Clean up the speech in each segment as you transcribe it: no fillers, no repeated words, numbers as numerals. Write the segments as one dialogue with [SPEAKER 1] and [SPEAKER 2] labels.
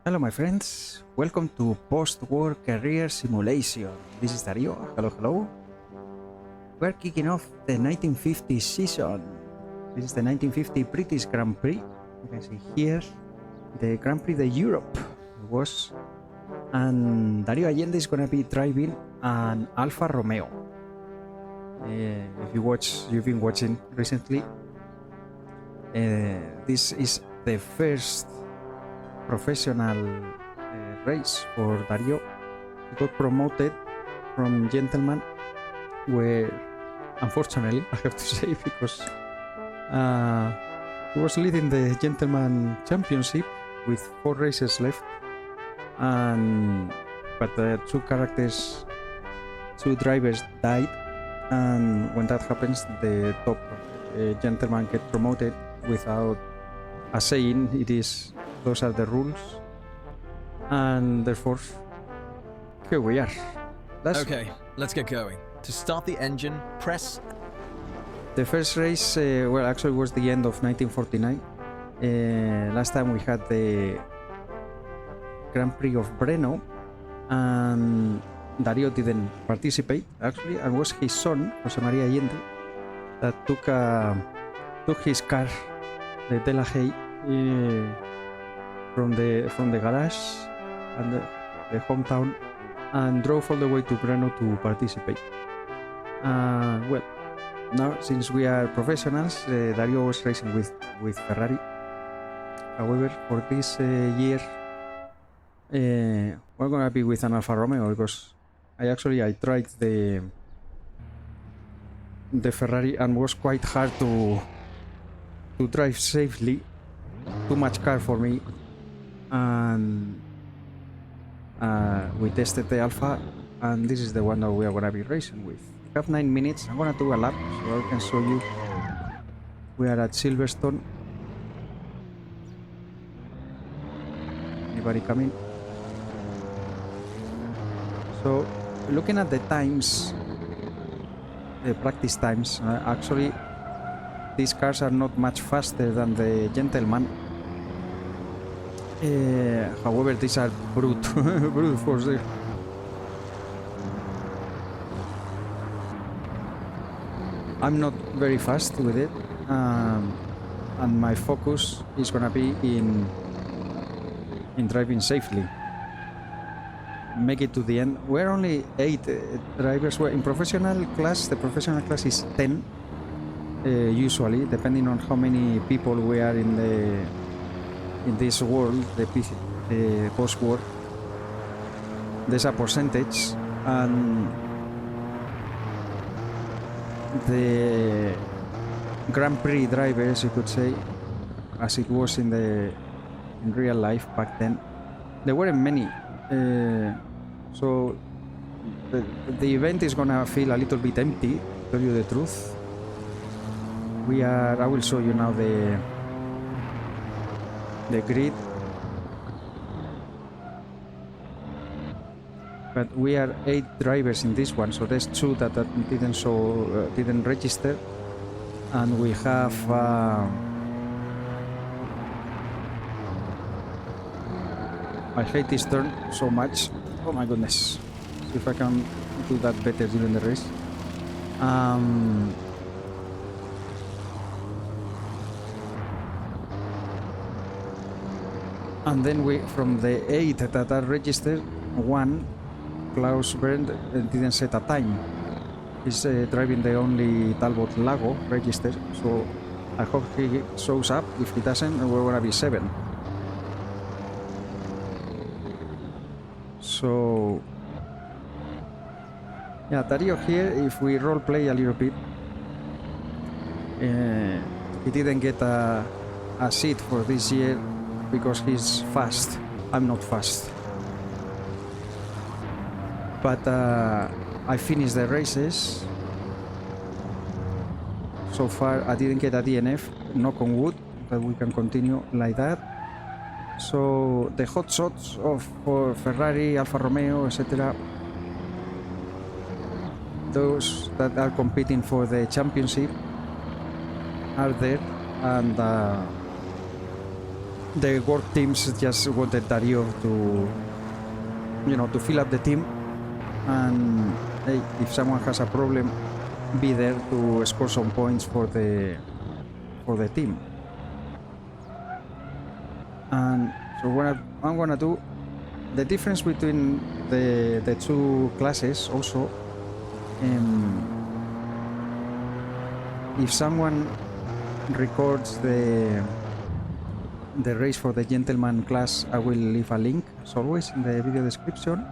[SPEAKER 1] Hello my friends, welcome to Post-War Career Simulation. This is Dario, hello. We're kicking off the 1950 season. This is the 1950 British Grand Prix. You can see here the Grand Prix de Europe was, and Dario Allende is gonna be driving an Alfa Romeo. If you've been watching recently, this is the first professional race for Dario. He got promoted from gentleman, where unfortunately I have to say, because he was leading the gentleman championship with 4 races left, but the two drivers died, and when that happens, the top gentleman get promoted without a saying. Those are the rules, and therefore here we are.
[SPEAKER 2] Okay, let's get going. To start the engine, press.
[SPEAKER 1] The first race, well, actually was the end of 1949. Last time we had the Grand Prix of Brno, and Dario didn't participate actually, and was his son Jose Maria Allende that took his car, the De La Haye, from the garage and the hometown, and drove all the way to Brno to participate. Well, now since we are professionals, Dario was racing with Ferrari. However, for this year, we're gonna be with an Alfa Romeo, because I tried the Ferrari, and was quite hard to drive safely. Too much car for me, and we tested the Alpha, and this is the one that we are gonna be racing with. We have 9 minutes. I'm gonna do a lap so I can show you. We are at Silverstone. Anybody coming? So, looking at the times, the practice times, actually these cars are not much faster than the gentleman. However, these are brute force there. I'm not very fast with it, and my focus is gonna be in driving safely. Make it to the end. We're only 8 drivers. We're in professional class. The professional class is 10, usually, depending on how many people we are in this world, the post-war. There's a percentage, and the Grand Prix drivers, you could say, as it was in real life back then, there weren't many. So the event is gonna feel a little bit empty, to tell you the truth. I will show you now the grid, but we are 8 drivers in this one, so there's 2 that didn't register, and we have I hate this turn so much. Oh my goodness. See if I can do that better during the race. And then from the 8 that are registered, 1, Klaus Bernd, didn't set a time. He's driving the only Talbot Lago registered, so I hope he shows up. If he doesn't, we're gonna be 7. So yeah, Dario here, if we role play a little bit, he didn't get a seat for this year because he's fast. I'm not fast, but I finished the races. So far I didn't get a DNF, knock on wood, that we can continue like that. So the hot shots for Ferrari, Alfa Romeo, etc., those that are competing for the championship, are there, and the work teams just wanted Dario to, you know, to fill up the team, and hey, if someone has a problem, be there to score some points for the team. And so what I'm gonna do, the difference between the two classes also, if someone records the race for the gentleman class, I will leave a link as always in the video description.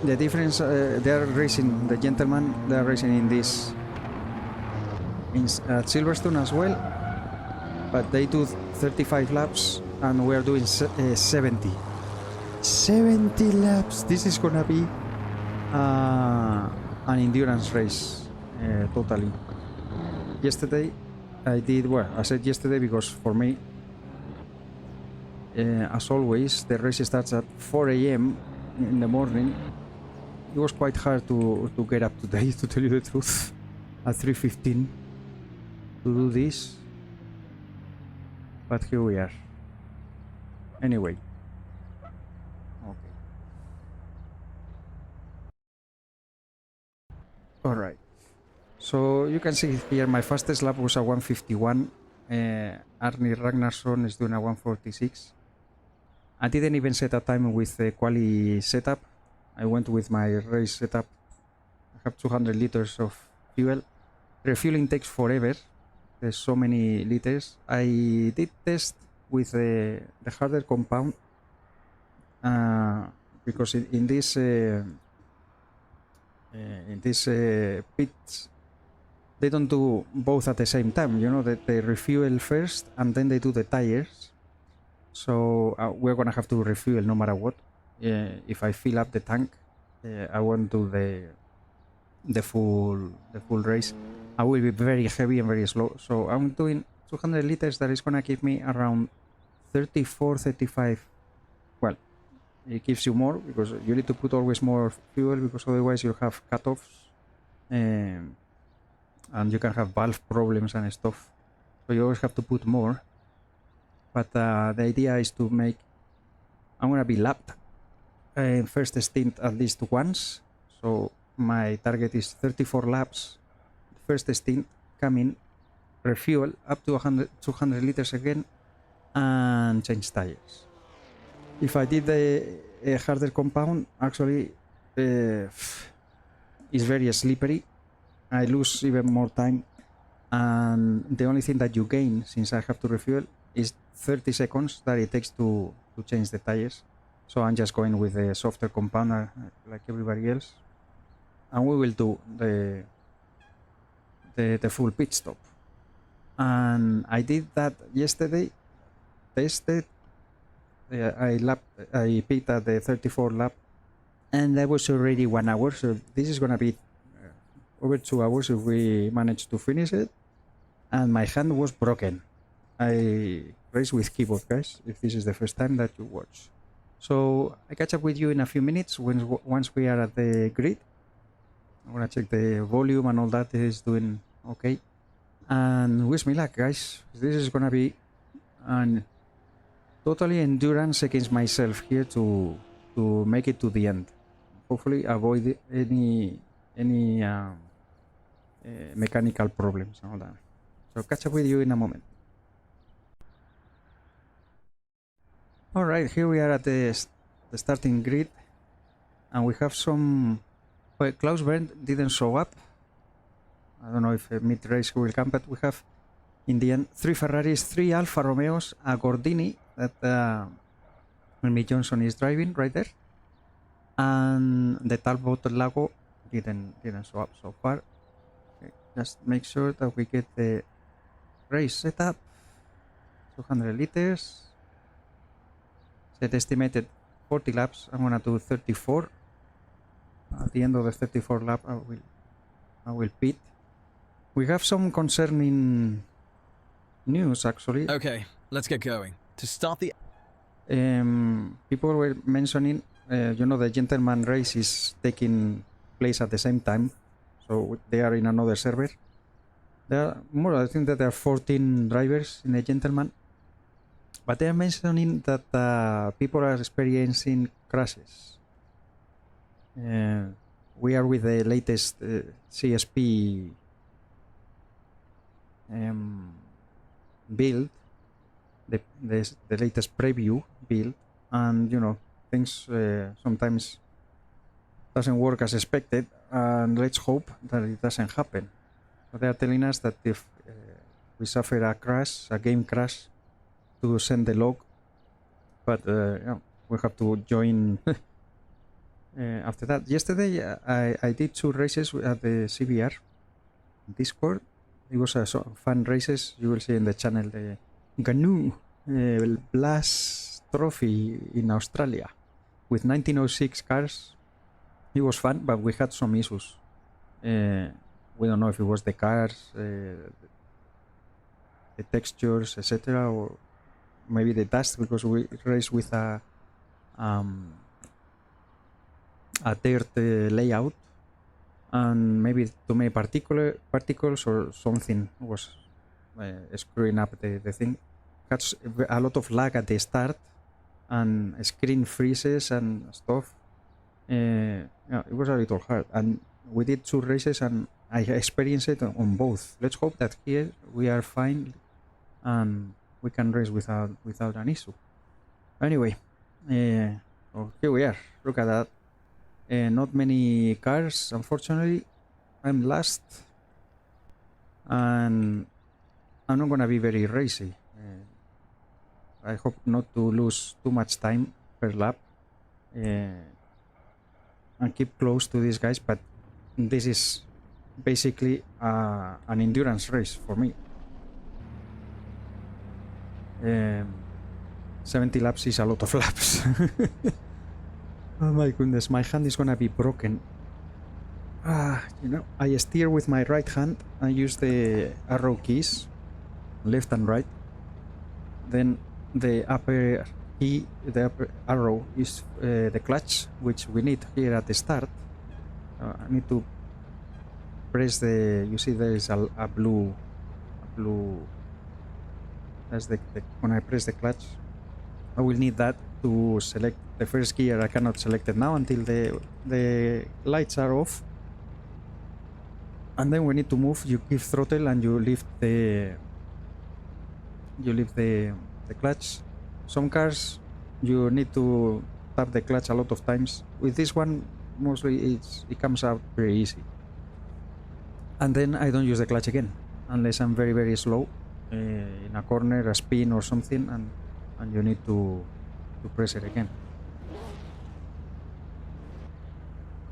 [SPEAKER 1] The difference, they are racing, the gentleman, they are racing in this at Silverstone as well, but they do 35 laps and we're doing 70 laps. This is gonna be an endurance race, totally. Yesterday I did, well, I said yesterday because for me, as always, the race starts at 4 AM in the morning. It was quite hard to get up today, to tell you the truth, at 3:15 to do this, but here we are. Anyway, okay. All right. So you can see here my fastest lap was a 1:51. Arni Ragnarsson is doing a 1:46. I didn't even set a time with the quali setup. I went with my race setup. I have 200 liters of fuel. Refueling takes forever. There's so many liters. I did test with the harder compound because in this pits they don't do both at the same time. You know, that they refuel first and then they do the tires. So we're gonna have to refuel no matter what. If I fill up the tank, I won't do the full race. I will be very heavy and very slow. So I'm doing 200 liters. That is gonna give me around 34, 35. Well, it gives you more because you need to put always more fuel because otherwise you'll have cutoffs, and you can have valve problems and stuff. So you always have to put more. But the idea is to make, I'm gonna be lapped first stint at least once. So my target is 34 laps. First stint, come in, refuel up to 200 liters again, and change tires. If I did a harder compound, actually it's very slippery. I lose even more time, and the only thing that you gain since I have to refuel is 30 seconds that it takes to change the tires. So I'm just going with a softer compound like everybody else, and we will do the full pit stop. And I did that yesterday, tested, I picked at the 34 lap, and that was already 1 hour, so this is gonna be over 2 hours if we manage to finish it. And my hand was broken. I race with keyboard, guys, if this is the first time that you watch. So I catch up with you in a few minutes once we are at the grid. I'm gonna check the volume and all that is doing okay. And wish me luck, guys. This is gonna be an totally endurance against myself here to make it to the end. Hopefully avoid any mechanical problems and all that. So catch up with you in a moment. All right, here we are at the starting grid, and we have some. Well, Klaus Bernd didn't show up. I don't know if mid-race he will come, but we have in the end 3 Ferraris, 3 Alfa Romeos, a Gordini that Mick Johnson is driving right there, and the Talbot Lago didn't show up so far. Okay, just make sure that we get the race setup. 200 liters. Set estimated 40 laps. I'm gonna do 34. At the end of the 34 lap, I will pit. We have some concerning news actually.
[SPEAKER 2] Okay, let's get going. To start the
[SPEAKER 1] people were mentioning, you know, the gentleman race is taking place at the same time, so they are in another server. There are more. I think that there are 14 drivers in the Gentleman, but they are mentioning that people are experiencing crashes. We are with the latest CSP build, the latest preview build, and you know, things sometimes doesn't work as expected, and let's hope that it doesn't happen. So they are telling us that if we suffer a crash, a game crash, to send the log, but we have to join after that. Yesterday I did 2 races at the CBR Discord. It was a fun races. You will see in the channel the Gnu Blast Trophy in Australia with 1906 cars. It was fun, but we had some issues. We don't know if it was the cars, the textures, etc., or maybe the dust, because we raced with a dirt layout, and maybe too many particles or something was screwing up the thing. Had a lot of lag at the start, and screen freezes and stuff. Yeah, it was a little hard, and we did 2 races, and I experienced it on both. Let's hope that here we are fine and we can race without an issue. Anyway, oh, here we are. Look at that. Not many cars, unfortunately. I'm last, and I'm not gonna be very racy. I hope not to lose too much time per lap, and keep close to these guys, but this is basically an endurance race for me. 70 laps is a lot of laps. Oh my goodness, my hand is gonna be broken. You know, I steer with my right hand. I use the arrow keys, left and right. Then the upper key, the upper arrow is the clutch, which we need here at the start. I need to press the. You see, there is a blue. That's the when I press the clutch. I will need that to select the first gear. I cannot select it now until the lights are off. And then we need to move. You give throttle and you lift the clutch. Some cars you need to tap the clutch a lot of times. With this one, mostly it comes out very easy. And then I don't use the clutch again unless I'm very, very slow in a corner, a spin or something, and you need to press it again.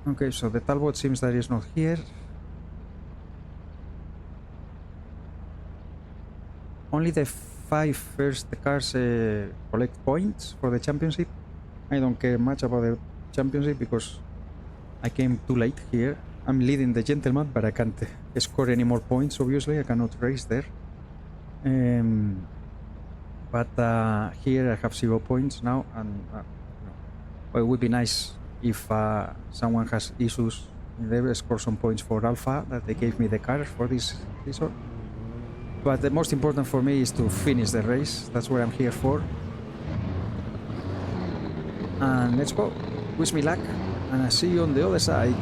[SPEAKER 1] Okay, so the Talbot seems that it's not here. Only the 5 first cars collect points for the championship. I don't care much about the championship because I came too late here. I'm leading the Gentleman, but I can't score any more points, obviously. I cannot race there. But here I have 0 points now, and well, it would be nice if someone has issues in there, score some points for Alpha, that they gave me the car for this season. But the most important for me is to finish the race. That's what I'm here for. And let's go. Wish me luck, and I'll see you on the other side.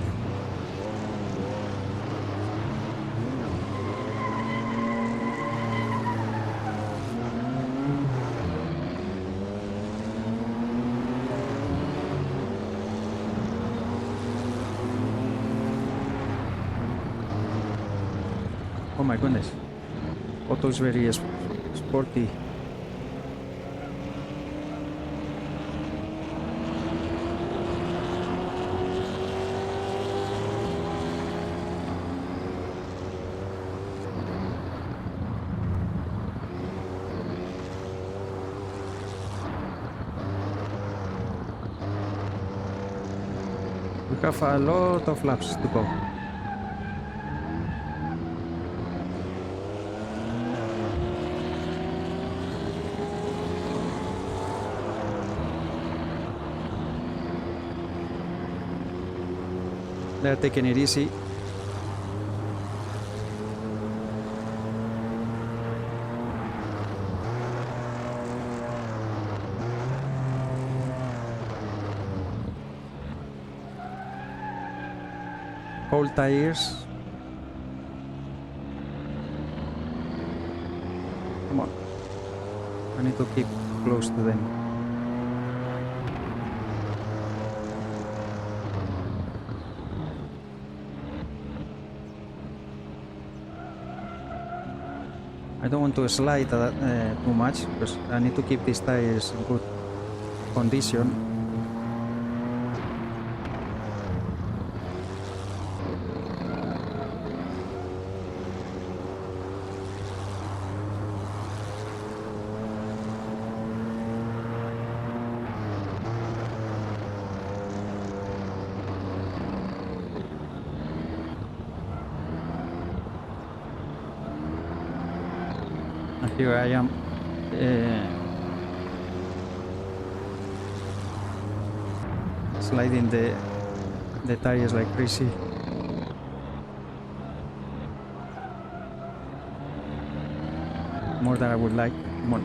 [SPEAKER 1] Oh my goodness. Otto is very sporty. We have a lot of laps to go. They're taking it easy. whole tires. Come on. I need to keep close to them. I don't want to slide too much because I need to keep these tires in good condition. Here I am sliding the tires like crazy. More than I would like. Come on.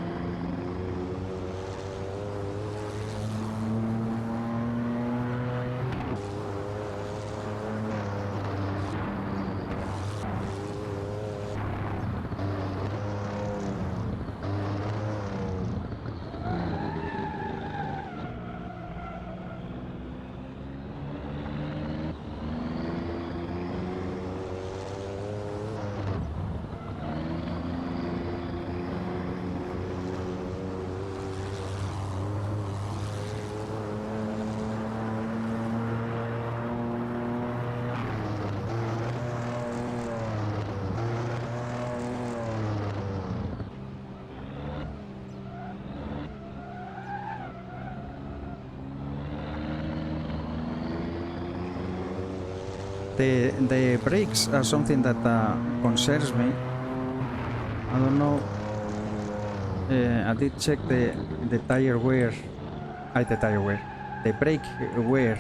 [SPEAKER 1] The brakes are something that concerns me. I don't know. I did check the tire wear. The brake wear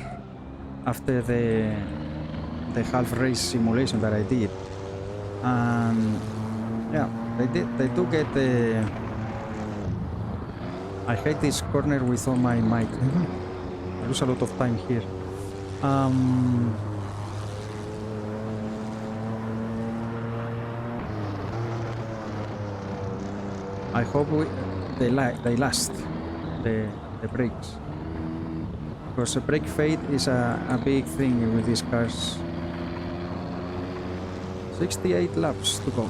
[SPEAKER 1] after the half race simulation that I did. And yeah, they do get the. I hate this corner with all my might. I lose a lot of time here. I hope they last the brakes, because a brake fade is a big thing with these cars. 68 laps to go.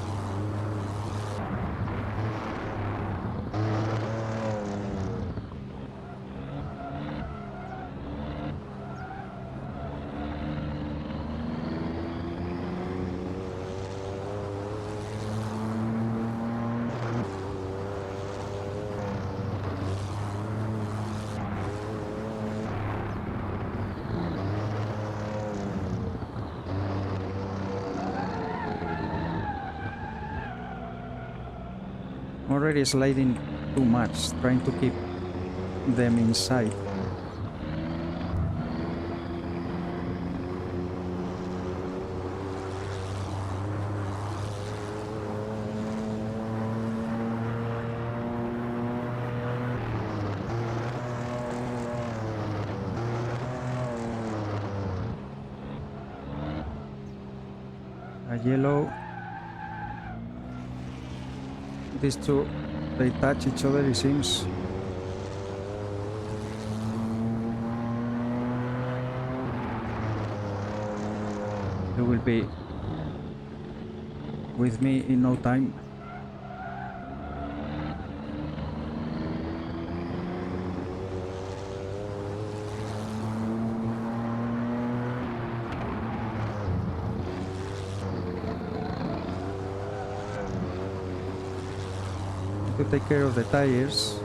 [SPEAKER 1] Already sliding too much, trying to keep them inside. A yellow. These two, they touch each other, it seems. They will be with me in no time. To take care of the tires.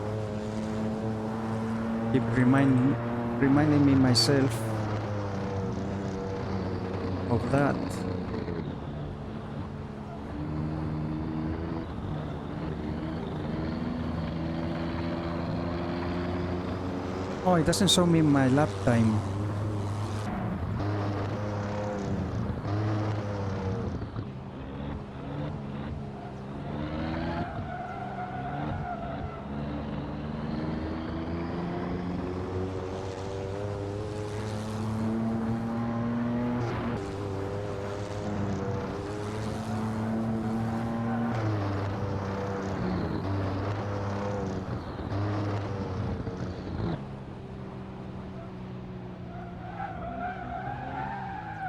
[SPEAKER 1] Keep reminding me myself of that. Oh, it doesn't show me my lap time.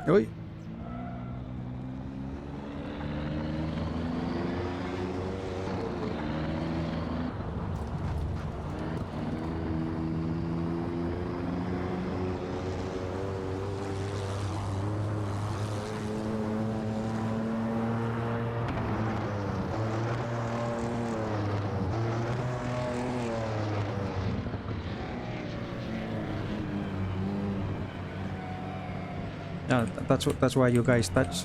[SPEAKER 1] Oi. Yeah, that's why you guys touch.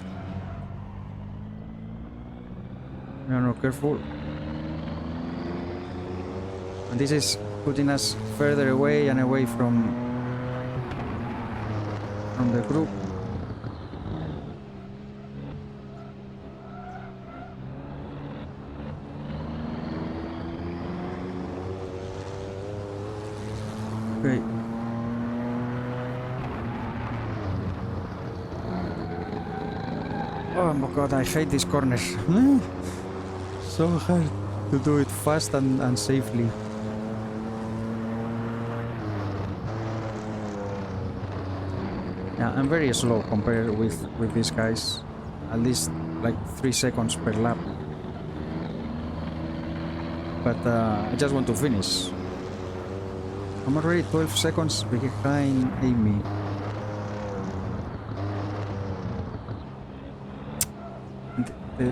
[SPEAKER 1] You're not careful. And this is putting us further away and away from the group. Okay. Oh my god, I hate this corner. So hard to do it fast and safely. Yeah, I'm very slow compared with these guys. At least like 3 seconds per lap. But I just want to finish. I'm already 12 seconds behind Amy.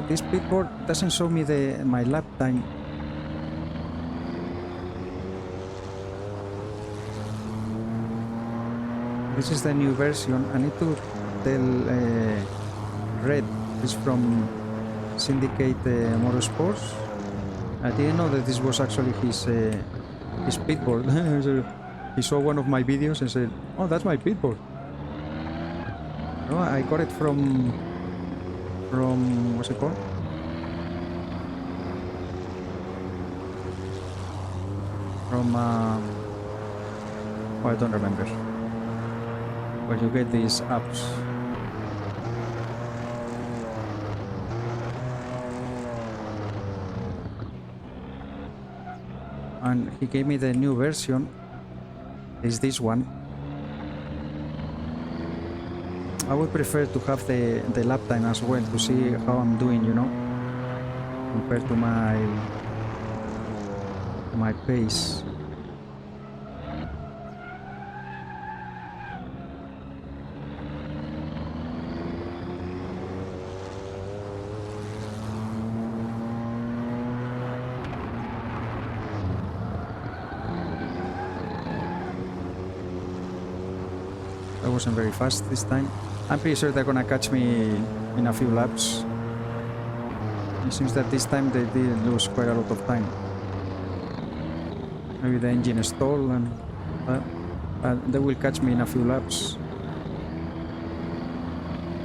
[SPEAKER 1] This pitboard doesn't show me my lap time. This is the new version. I need to tell Red, is from Syndicate Motorsports. I didn't know that this was actually his pitboard. So he saw one of my videos and said, "Oh, that's my pitboard." No, I got it from what's it called? From oh, I don't remember. Where you get these apps. And he gave me the new version. Is this one? I would prefer to have the lap time as well to see how I'm doing, you know, compared to my pace. I wasn't very fast this time. I'm pretty sure they're gonna catch me in a few laps. It seems that this time they did lose quite a lot of time. Maybe the engine stalled and they will catch me in a few laps.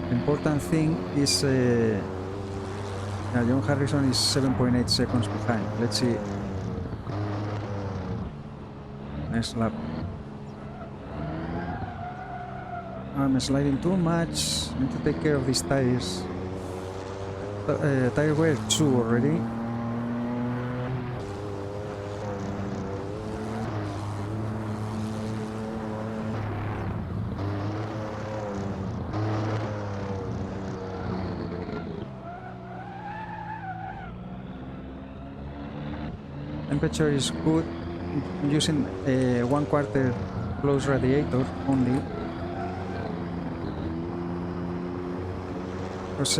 [SPEAKER 1] The important thing is John Harrison is 7.8 seconds behind. Let's see. Next lap. I'm sliding too much. I need to take care of these tires. Tire wear 2 already. Temperature is good. I'm using a 1/4 closed radiator only. Because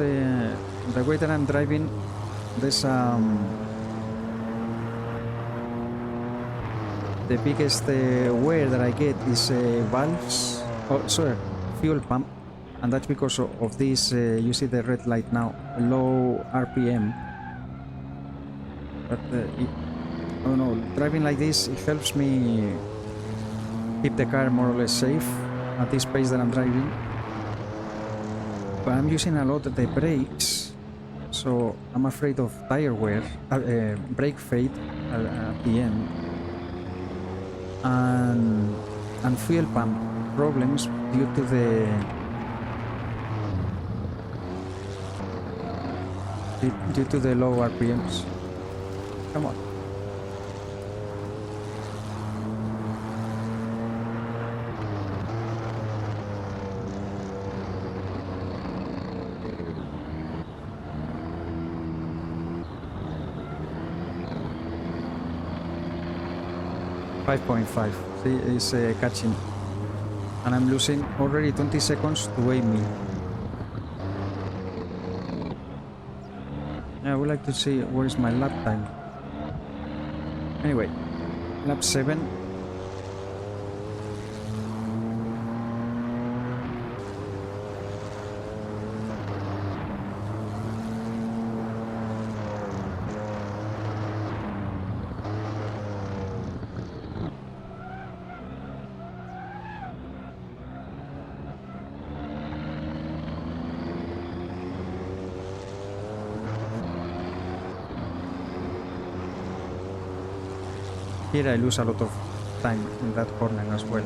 [SPEAKER 1] the way that I'm driving, there's the biggest wear that I get is valves, fuel pump, and that's because of this. You see the red light now, low RPM. But I don't know, driving like this, it helps me keep the car more or less safe at this pace that I'm driving. But I'm using a lot of the brakes, so I'm afraid of tire wear, brake fade at the end, and fuel pump problems due to the low RPMs. Come on. 5.5. See, it's catching. And I'm losing already 20 seconds to Amy. I would like to see what is my lap time. Anyway, lap 7. Here I lose a lot of time in that corner as well.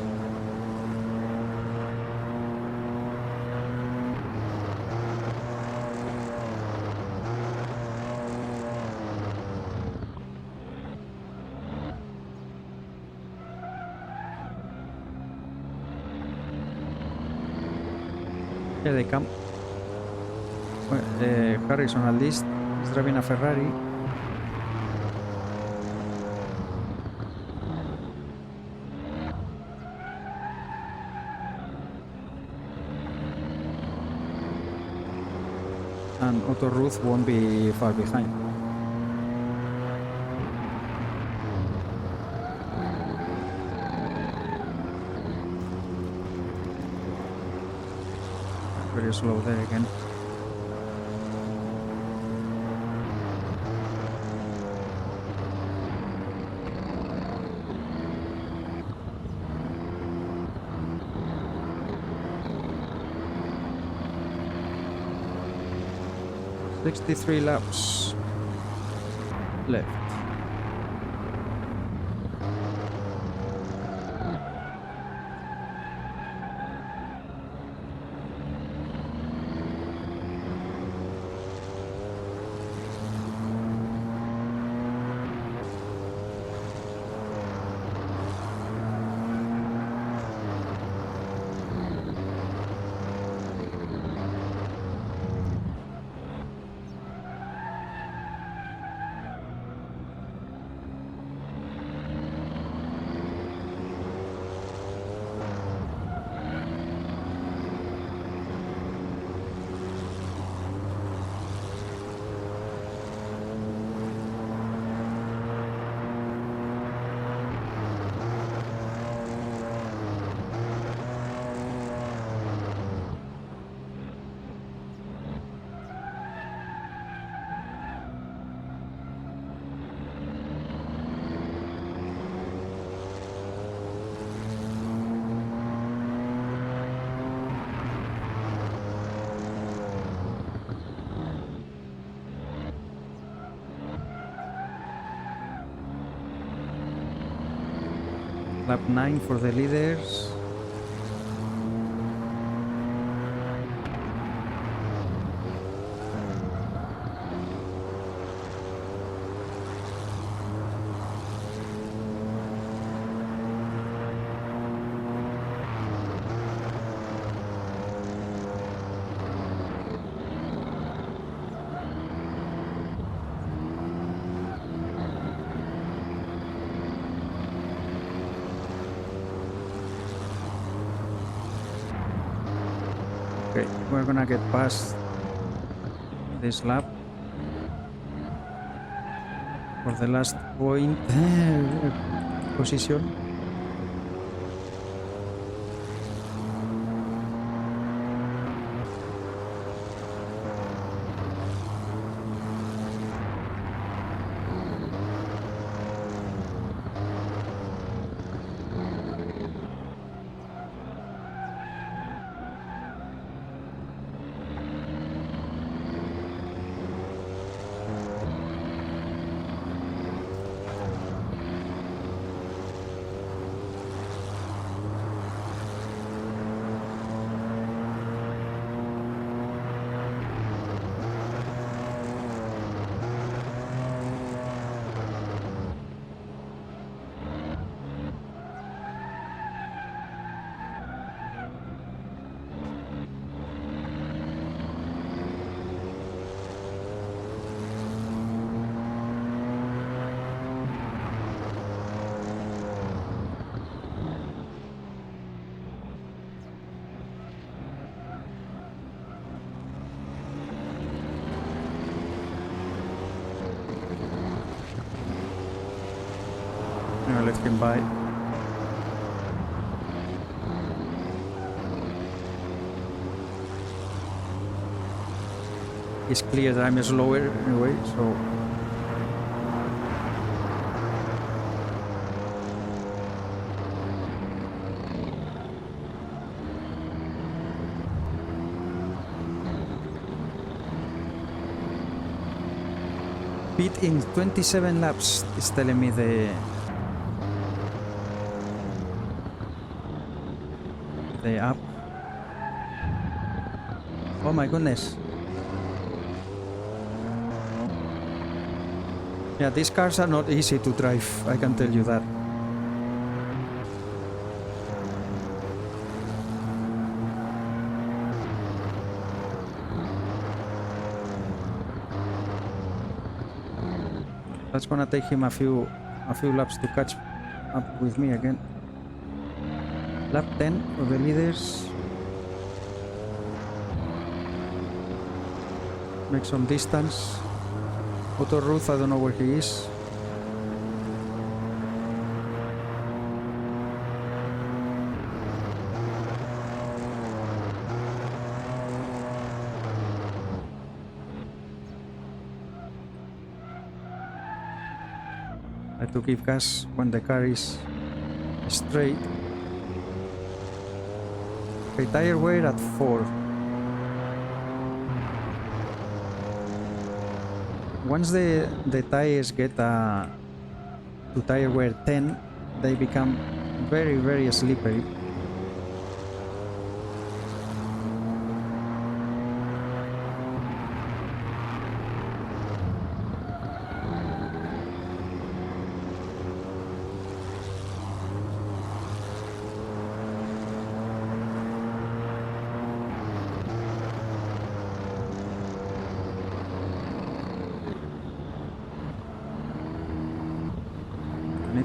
[SPEAKER 1] Here they come. Harrison at least is driving a Ferrari. And Otto Ruth won't be far behind. Very slow there again. "63 laps left." Lap 9 for the leaders. Okay, we're gonna get past this lap for the last point position. I'll let him by. It's clear that I'm slower anyway, so beat in 27 laps is telling me the app. Oh my goodness. Yeah, these cars are not easy to drive, I can tell you that. That's gonna take him a few laps to catch up with me again. Lap 10 for the leaders. Make some distance. Otto Ruth, I don't know where he is. I have to give gas when the car is straight. Okay, tire wear at 4. Once the tires get to tire wear 10, they become very, very slippery.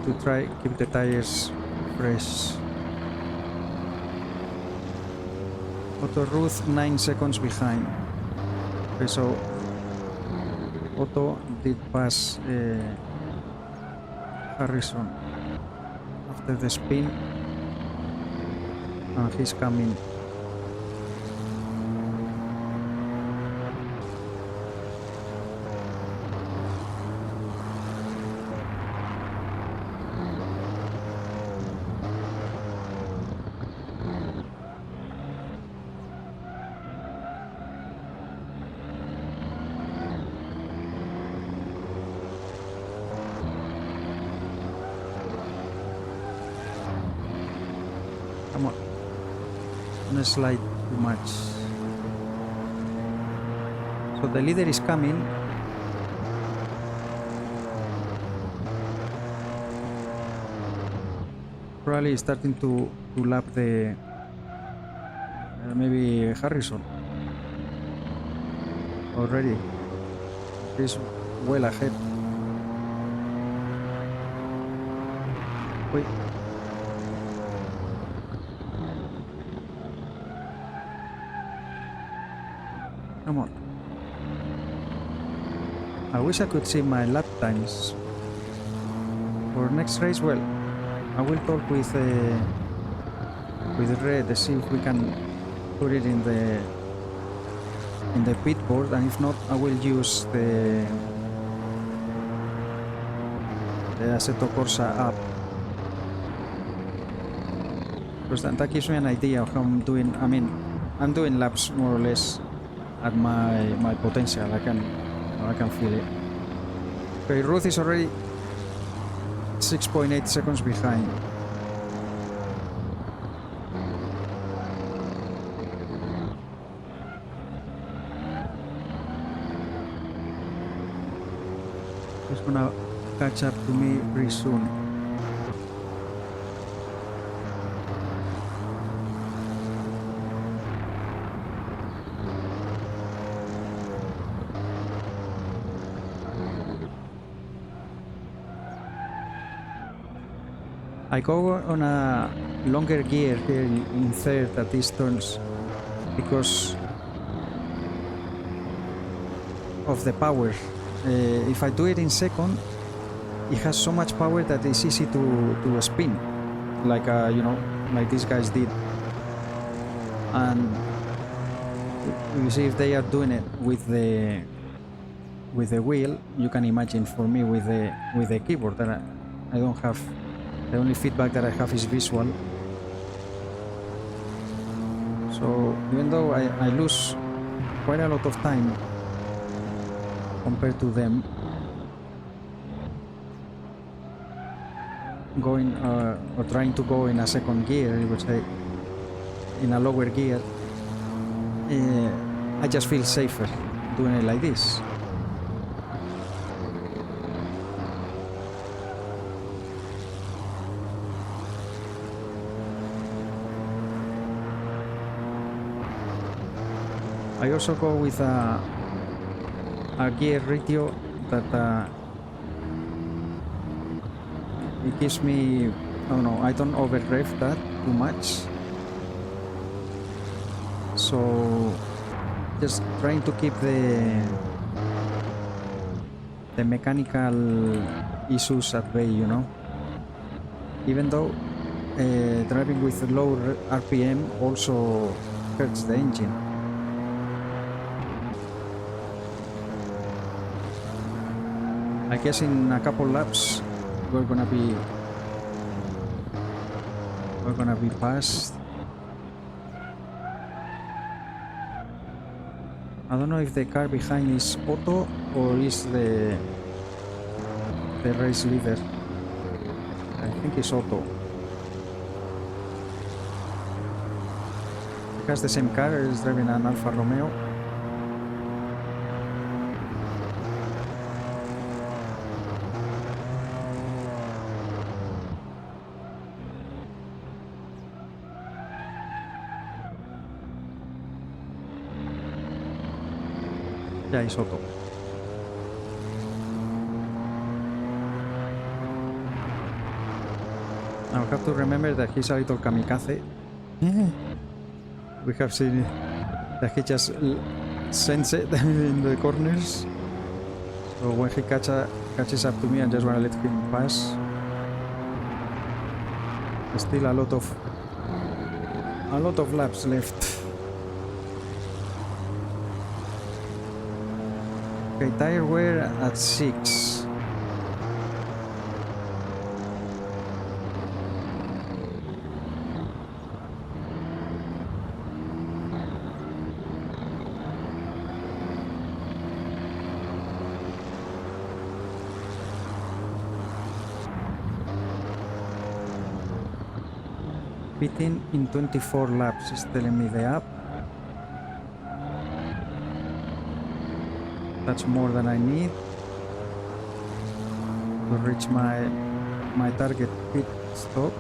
[SPEAKER 1] To try keep the tires fresh. Otto Ruth 9 seconds behind. Okay, so Otto did pass Harrison after the spin, and he's coming. Come on. I'm gonna slide too much. So the leader is coming. Probably starting to lap the maybe Harrison already. He's well ahead. Wait. Come on. I wish I could see my lap times for next race. Well, I will talk with Red to see if we can put it in the pit board, and if not, I will use the Assetto Corsa app, because that gives me an idea of how I'm doing. I mean, I'm doing laps more or less at my potential. I can feel it. Okay, Ruth is already 6.8 seconds behind. He's gonna catch up to me pretty soon. I go on a longer gear here in third at these turns because of the power. If I do it in second, it has so much power that it's easy to spin, like like these guys did. And you see, if they are doing it with the wheel, you can imagine for me with the keyboard that I don't have. The only feedback that I have is visual. So even though I lose quite a lot of time compared to them going or trying to go in a second gear, I would say, in a lower gear, I just feel safer doing it like this. I also go with a gear ratio that it gives me, I don't know, I don't over rev that too much. So just trying to keep the mechanical issues at bay, even though driving with low RPM also hurts the engine. I guess in a couple laps we're gonna be past. I don't know if the car behind is auto or is the race leader. I think it's auto. It has the same car, it's driving an Alfa Romeo. Yeah, it's auto. Now I have to remember that he's a little kamikaze. We have seen that he just sends it in the corners. So when he catches up to me, I'm just gonna let him pass. There's still a lot of laps left. Okay, tire wear at 6. Pitting in 24 laps is telling me the app. That's more than I need to reach my target pit stop.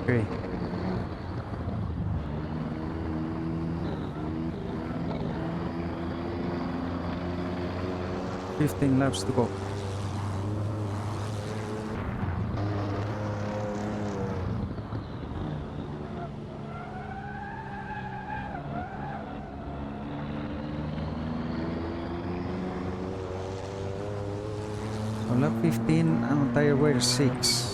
[SPEAKER 1] Okay. "15 laps to go." On lap 15, I'm on tire wear 6.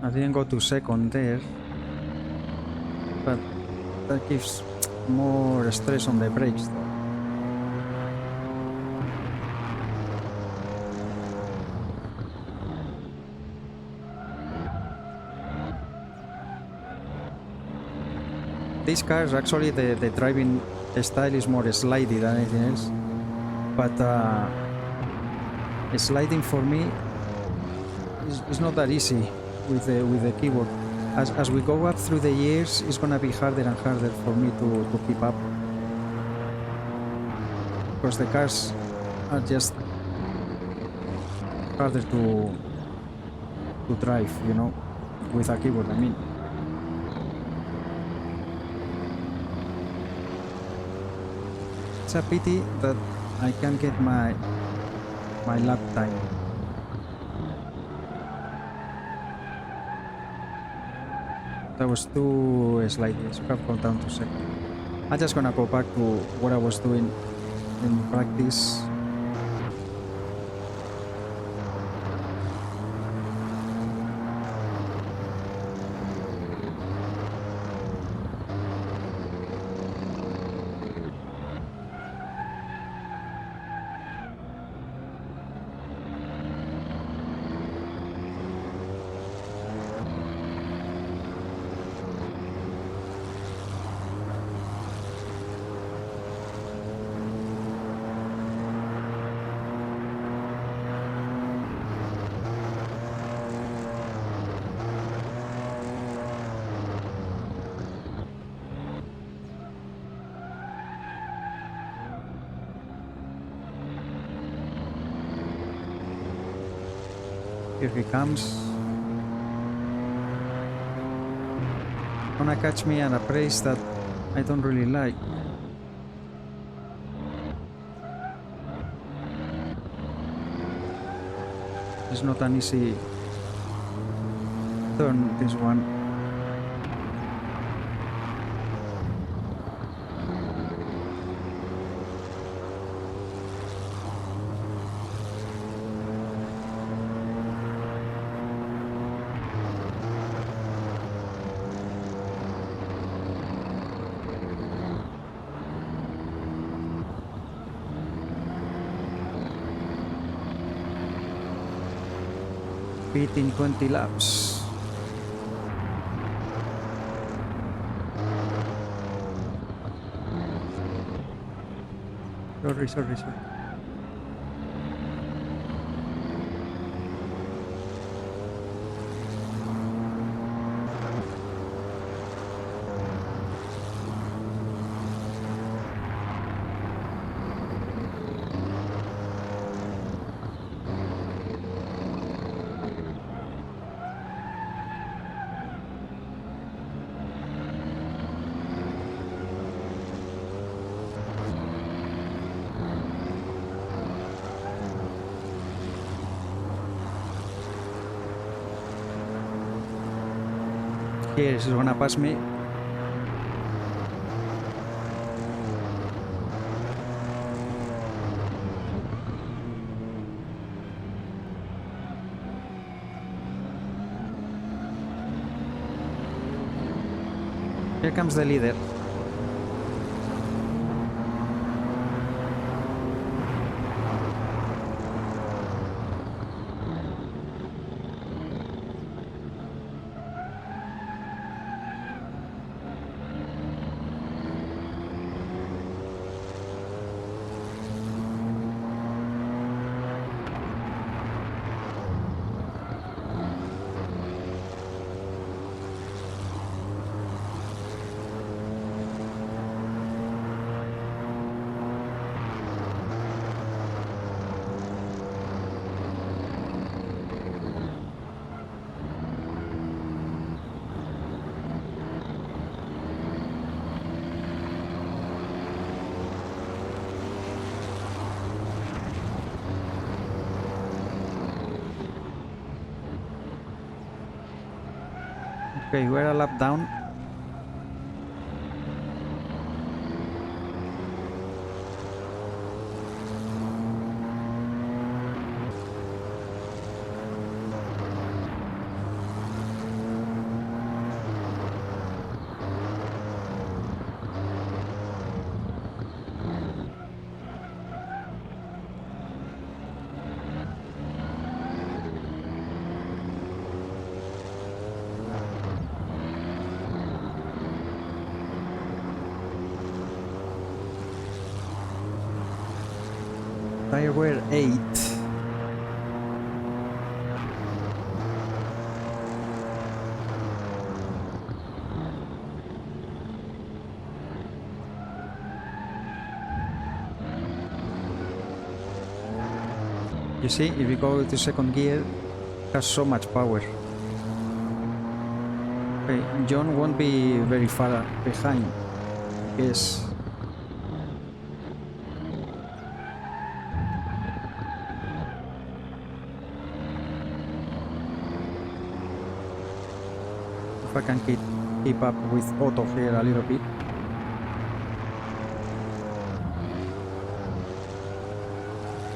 [SPEAKER 1] I didn't go to second there, but that gives more stress on the brakes though. These cars, actually the driving style is more slidey than anything else, but sliding for me is not that easy with the keyboard. As we go up through the years, it's gonna be harder and harder for me to keep up, because the cars are just harder to drive, you know, with a keyboard, I mean. It's a pity that I can't get my lap time. That was too slidey, so I have gone down to second. I'm just gonna go back to what I was doing in practice. Here he comes. Gonna catch me at a pace that I don't really like. It's not an easy turn, this one. Pit in 20 laps. Sorry. Here is gonna pass me. Here comes the leader. Okay, we're a lap down. Tire wear 8. You see, if you go to second gear, it has so much power. Okay, John won't be very far behind, I guess. If I can keep up with Otto here a little bit.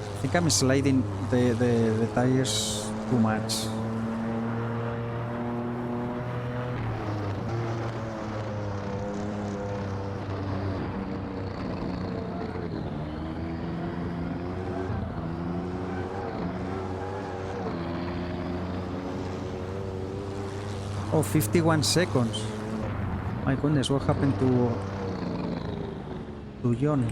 [SPEAKER 1] I think I'm sliding the tires too much. Oh, 51 seconds. My goodness, what happened to John?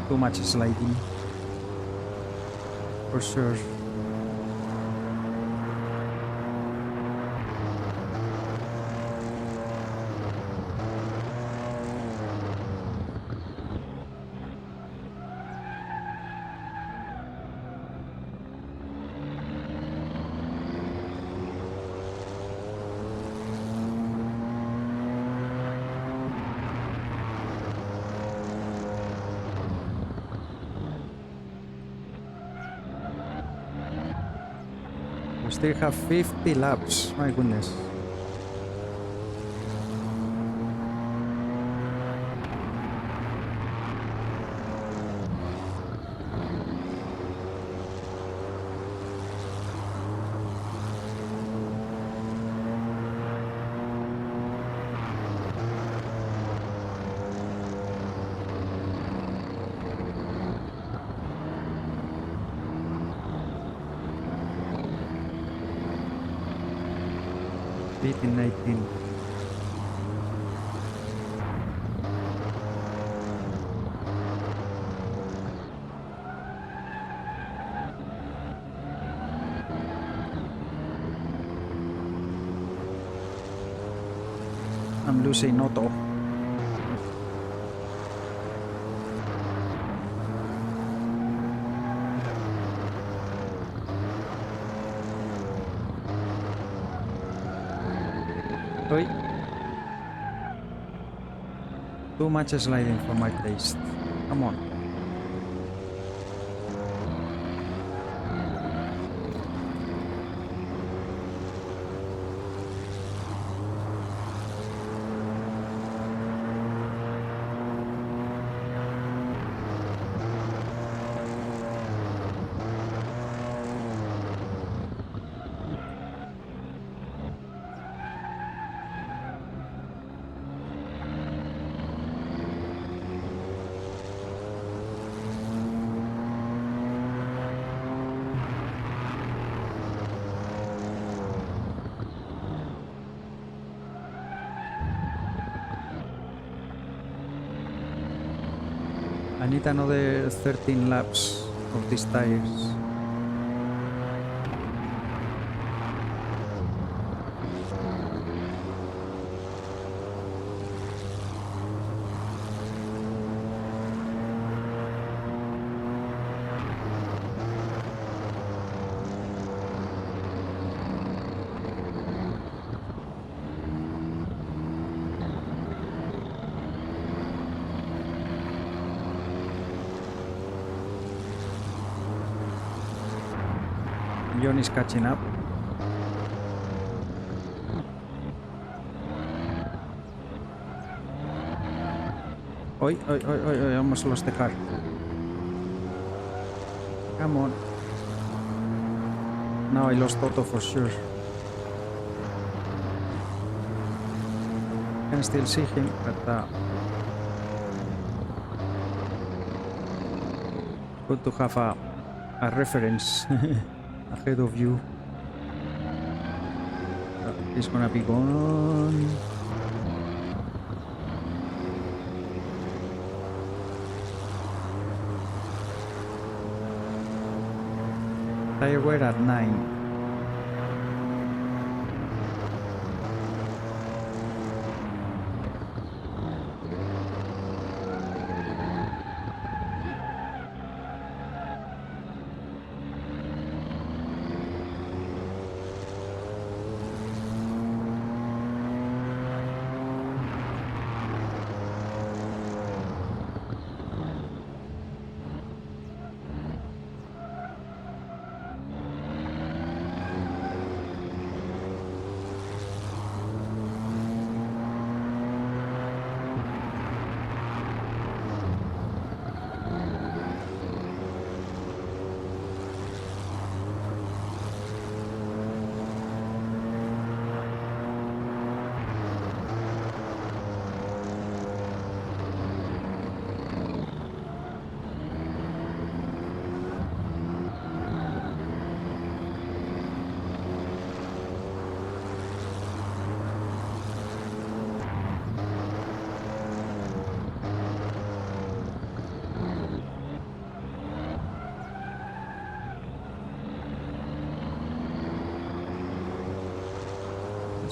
[SPEAKER 1] Too much sliding, for sure. We still have 50 laps, my goodness. In 19. I'm losing Otto. Oi. Too much sliding for my taste. Come on. I need another 13 laps. of these tires. John is catching up. Oi, I almost lost the car. Come on. Now I lost Otto for sure. Can still see him, but good to have a reference ahead of you. He's gonna be gone. Tire wear at 9.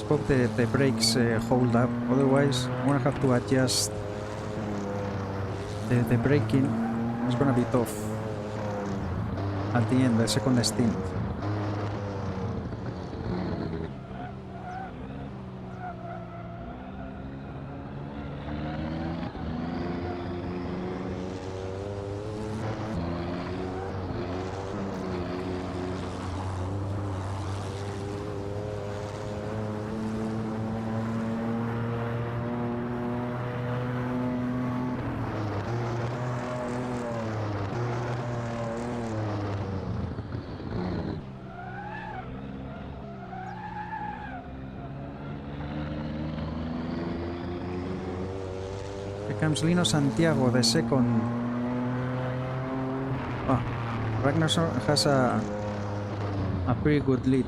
[SPEAKER 1] Hope the brakes hold up, otherwise I'm gonna have to adjust the braking. It's gonna be tough at the end, the second stint. Comes Lino Santiago, the second. Oh, Ragnarsson has a pretty good lead.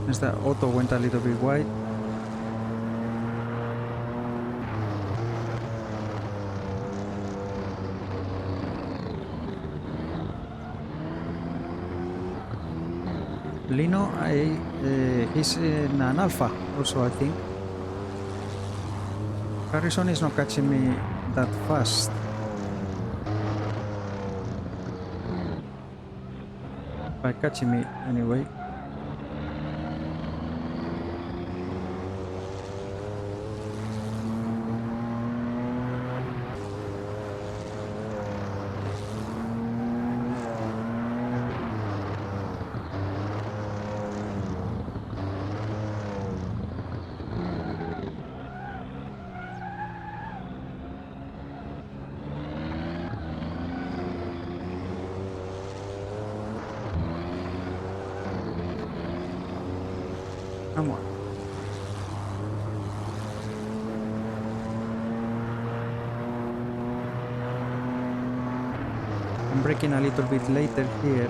[SPEAKER 1] As the Otto went a little bit wide. Lino, he's in an alpha also, I think. Harrison is not catching me that fast. But catching me anyway. braking a little bit later here.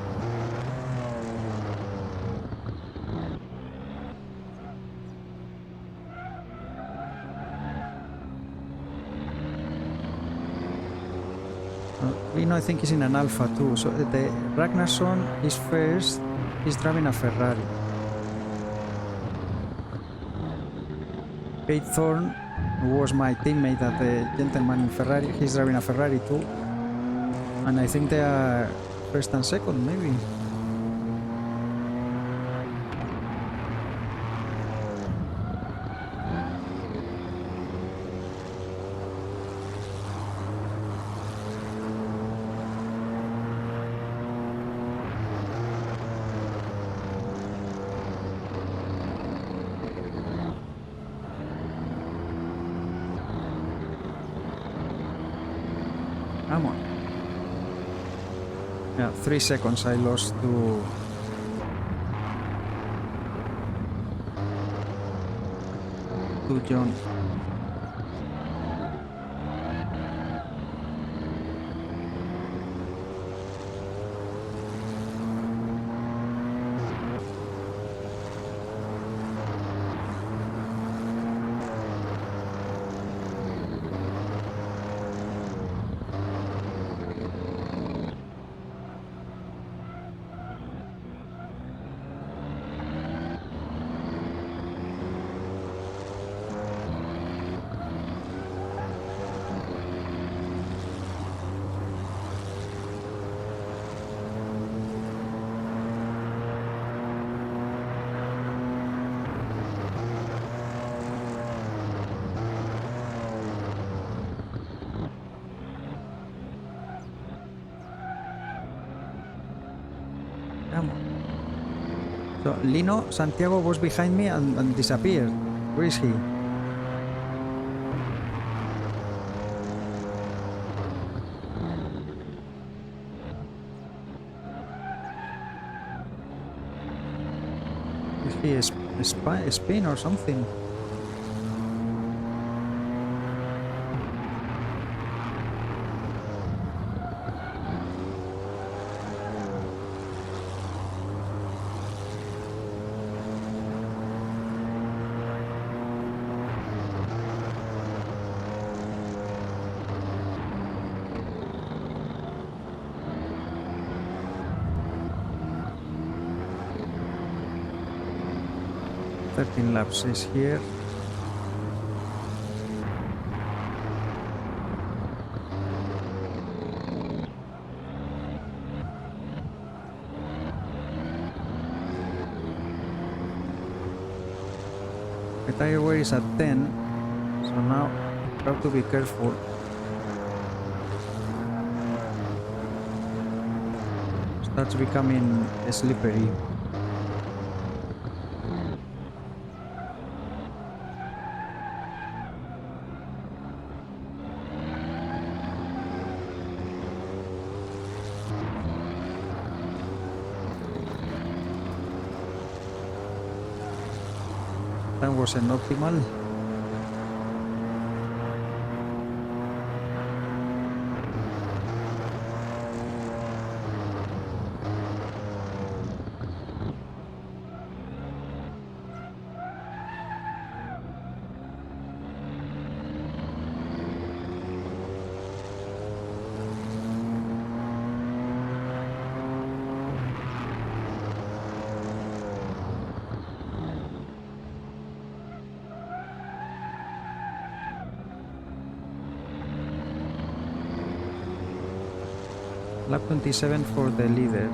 [SPEAKER 1] Lino, I think, is in an Alpha too. So the Ragnarsson is first. He's driving a Ferrari. Kate Thorne, who was my teammate at the Gentleman in Ferrari, he's driving a Ferrari too. And I think they are first and second, maybe. Come on. Yeah, 3 seconds I lost to John. Come on. So Lino Santiago was behind me and disappeared. Where is he? Is he a spin or something? Laps is here. The tire wear is at 10, so now you have to be careful. Starts becoming slippery. That wasn't optimal. Lap 27 for the leader.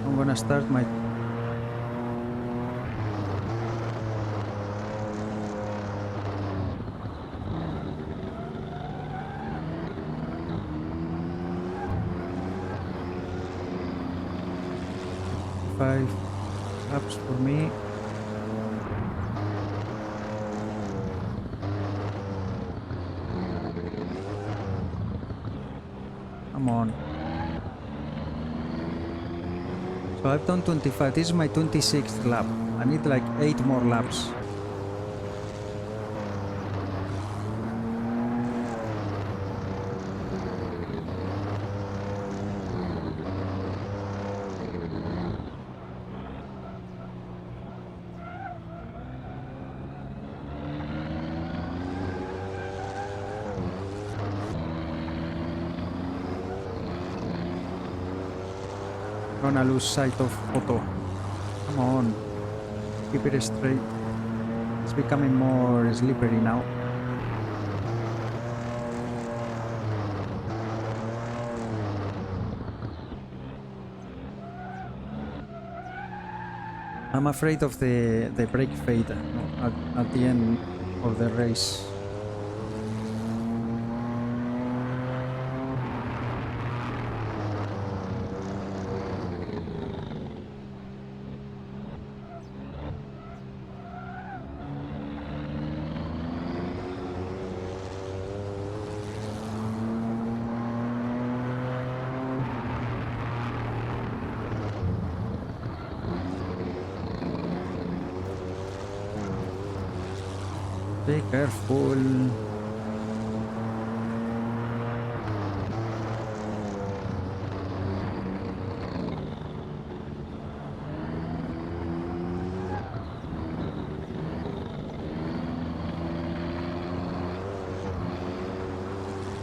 [SPEAKER 1] I'm gonna start my five laps for me. Come on. So I've done 25. This is my 26th lap. I need like 8 more laps. Gonna lose sight of Otto. Come on. Keep it straight. It's becoming more slippery now. I'm afraid of the brake fade at the end of the race. Be careful.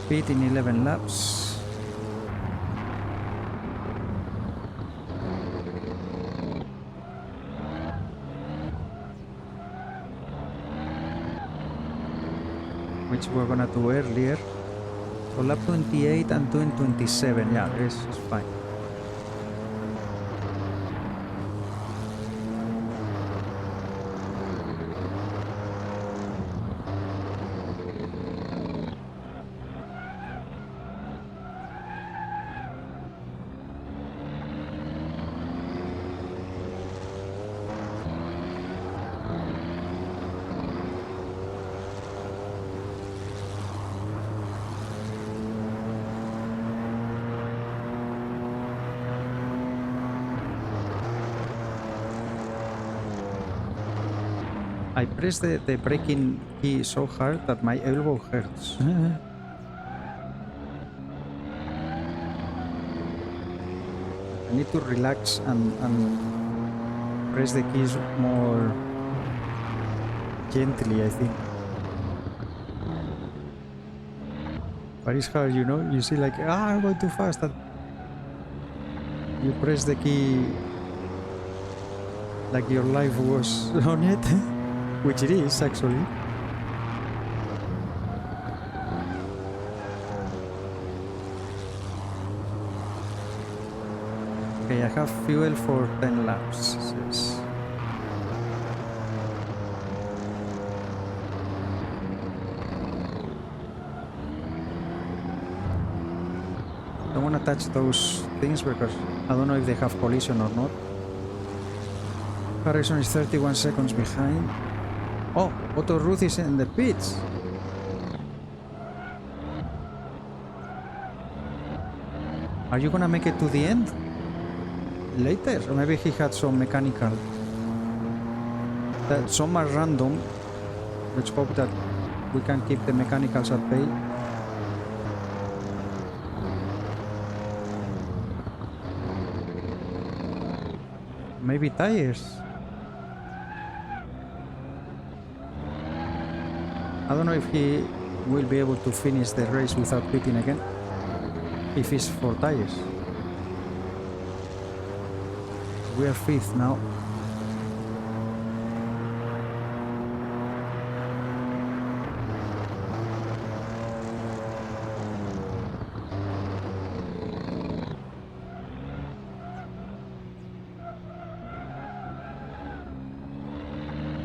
[SPEAKER 1] Pit in 11 laps. Which we're gonna do earlier. So lap 28 and 27, yeah, this is fine. I pressed the braking key so hard that my elbow hurts. I need to relax and press the keys more gently, I think. But it's hard, you know? You see like, I'm going too fast. And you press the key like your life was on it. Which it is, actually. Okay, I have fuel for 10 laps. Yes. Don't want to touch those things because I don't know if they have collision or not. Harrison is 31 seconds behind. Oh, Otto Ruth is in the pits. Are you gonna make it to the end? Later? Or maybe he had some mechanical. Some are random. Let's hope that we can keep the mechanicals at bay. Maybe tires. I don't know if he will be able to finish the race without pitting again, if it's for tires. We are 5th now.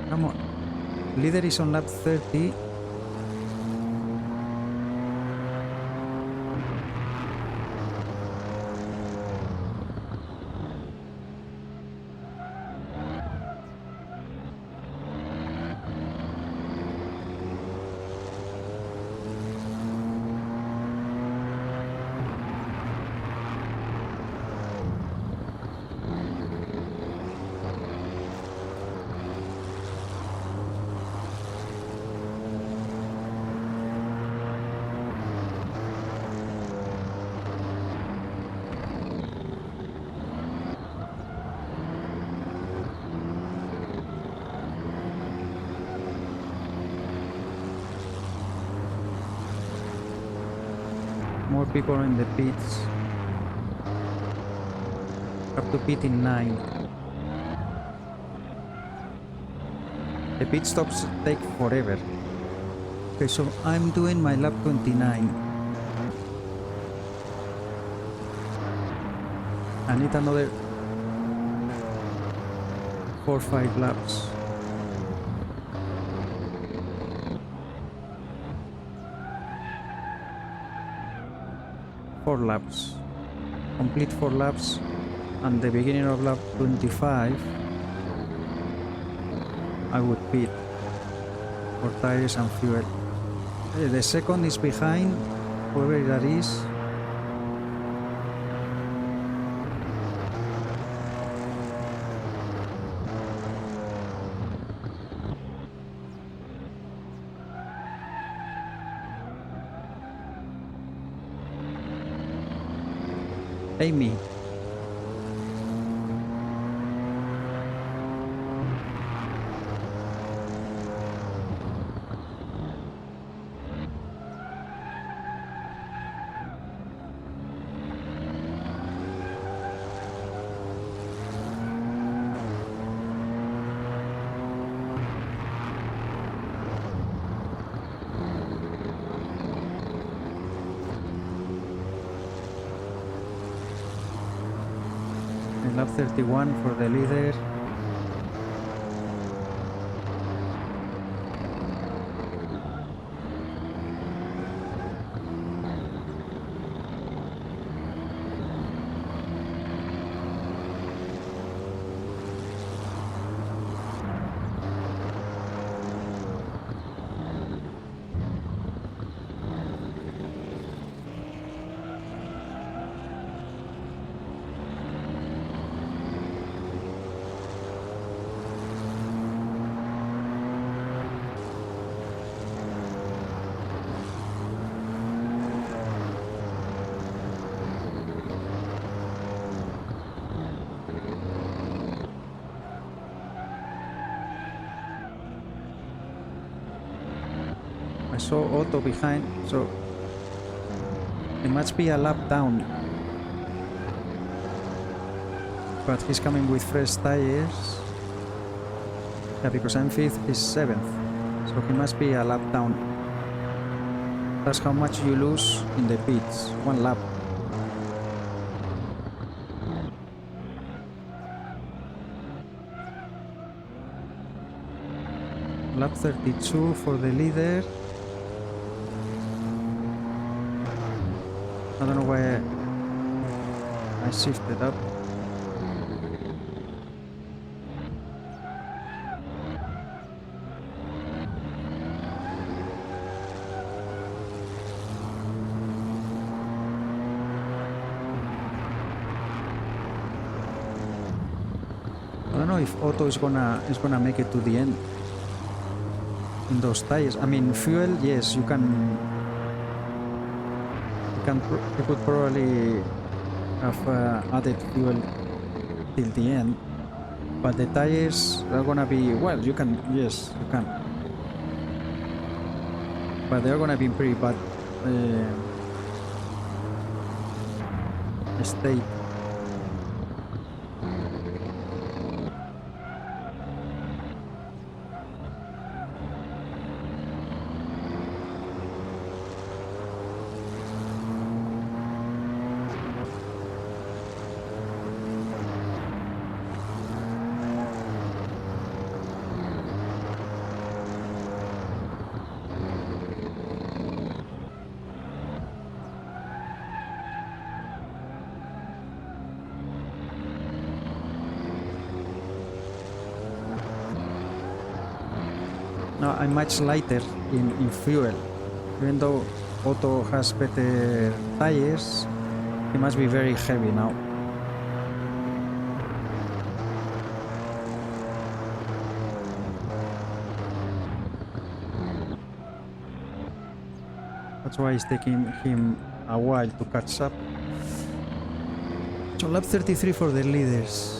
[SPEAKER 1] Come on. Leader is on lap 30. more people in the pits. Have to pit in 9. The pit stops take forever. Okay, so I'm doing my lap 29. I need another 4 or 5 laps. Four laps. Complete 4 laps. And the beginning of lap 25, I would pit for tires and fuel. The second is behind, whoever that is. Amy. Lap 31 for the leader. I saw Otto behind, so it must be a lap down. But he's coming with fresh tires. Yeah, because I'm 5th, he's 7th. So he must be a lap down. That's how much you lose in the pits. 1 lap. Lap 32 for the leader. I don't know why I shifted up. I don't know if Otto is gonna make it to the end in those tires. I mean, fuel, yes, you could probably have added fuel till the end, but the tires are gonna be, well, you can, yes, you can, but they're gonna be in pretty bad state. No, I'm much lighter in fuel. Even though Otto has better tires, he must be very heavy now. That's why it's taking him a while to catch up. So lap 33 for the leaders.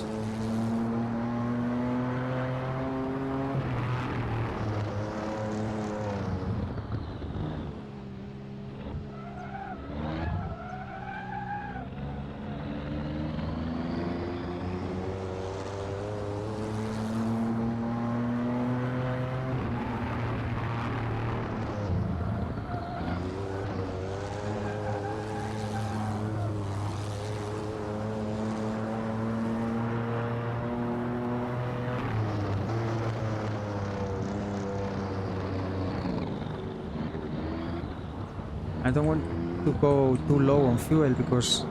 [SPEAKER 1] I don't want to go too low on fuel because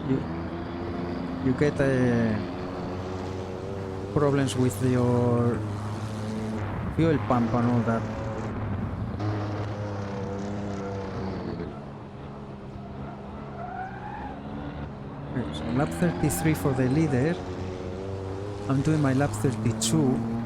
[SPEAKER 1] you get problems with your fuel pump and all that. Okay, so lap 33 for the leader. I'm doing my lap 32.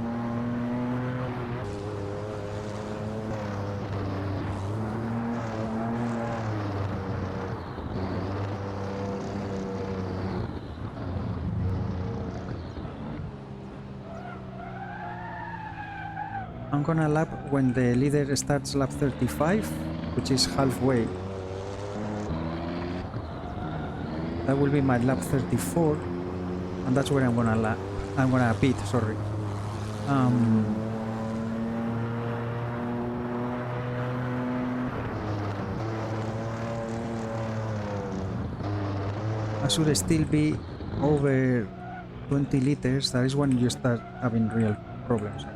[SPEAKER 1] I'm gonna lap when the leader starts lap 35, which is halfway. That will be my lap 34, and that's where I'm gonna pit, sorry. I should still be over 20 liters. That is when you start having real problems, I think.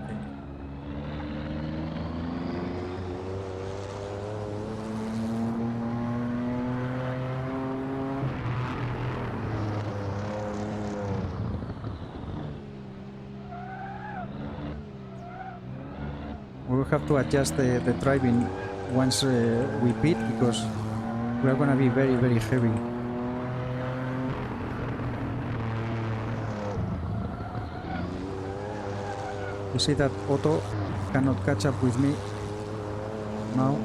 [SPEAKER 1] We will have to adjust the driving once we pit because we are going to be very, very heavy. You see that Otto cannot catch up with me now.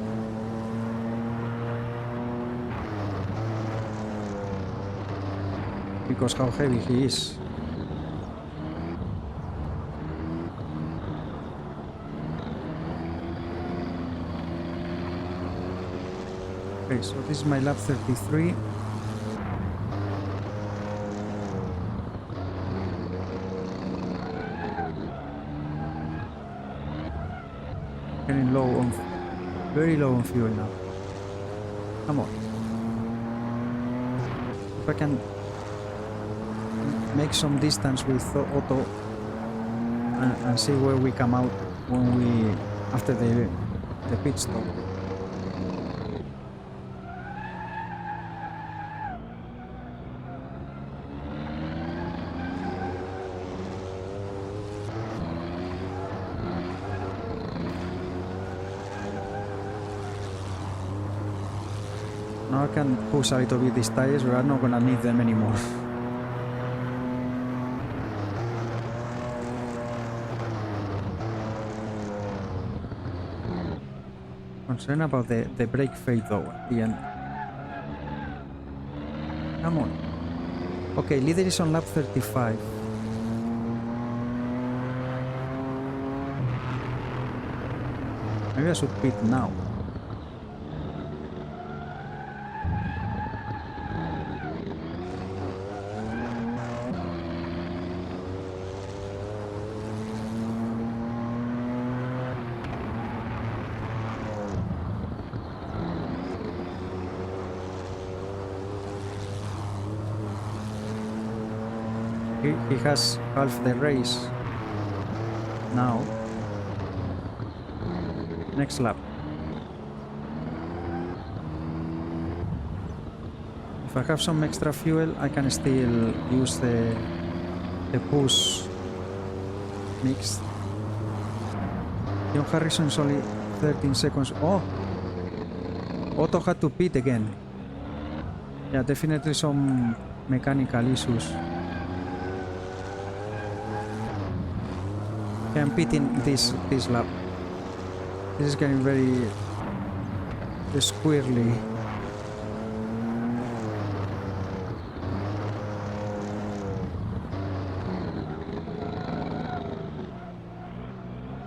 [SPEAKER 1] Because how heavy he is. Okay, so this is my lap 33. Getting low on, very low on fuel now. Come on. If I can make some distance with Otto and see where we come out when we after the pit stop. Now I can push a little bit these tires, we are not gonna need them anymore. Concerned about the brake fade though at the end. Come on. Okay, leader is on lap 35. Maybe I should pit now. He has half the race now. Next lap. If I have some extra fuel, I can still use the push mix. John Harrison is only 13 seconds. Oh! Otto had to pit again. Yeah, definitely some mechanical issues. I'm pitting this lap. This is getting very squirrely.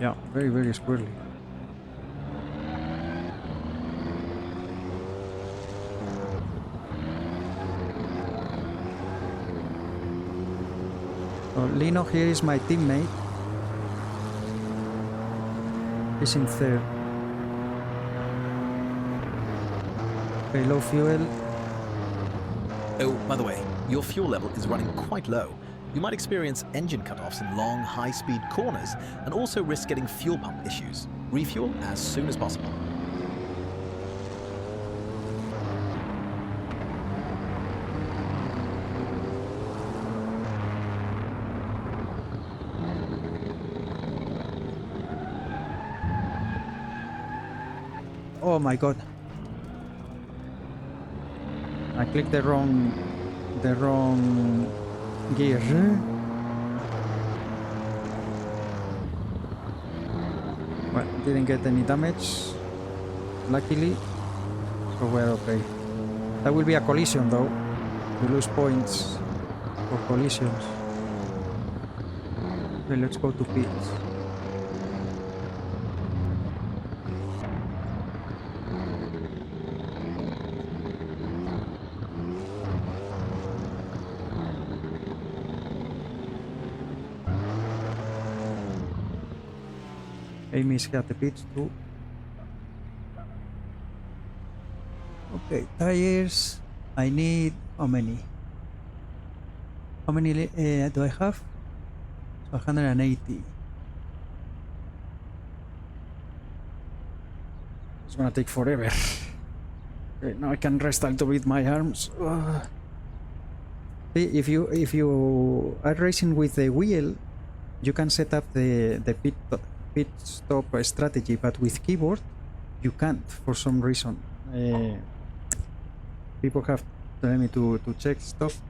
[SPEAKER 1] Yeah, very, very squirrely. So Lino here is my teammate. He's in third. Okay, low fuel.
[SPEAKER 2] Oh, by the way, your fuel level is running quite low. You might experience engine cutoffs in long, high-speed corners and also risk getting fuel pump issues. Refuel as soon as possible.
[SPEAKER 1] Oh my god. I clicked the wrong gear. Well, didn't get any damage, luckily, so we're okay. That will be a collision though. You lose points for collisions. Okay, let's go to pits. Amy's got the pits too. Okay, tires. I need how many? How many do I have? So 180. It's gonna take forever. Okay, now I can rest a little bit my arms. See, if you are racing with the wheel, you can set up the pit stop strategy, but with keyboard you can't for some reason. People have told me to check stuff.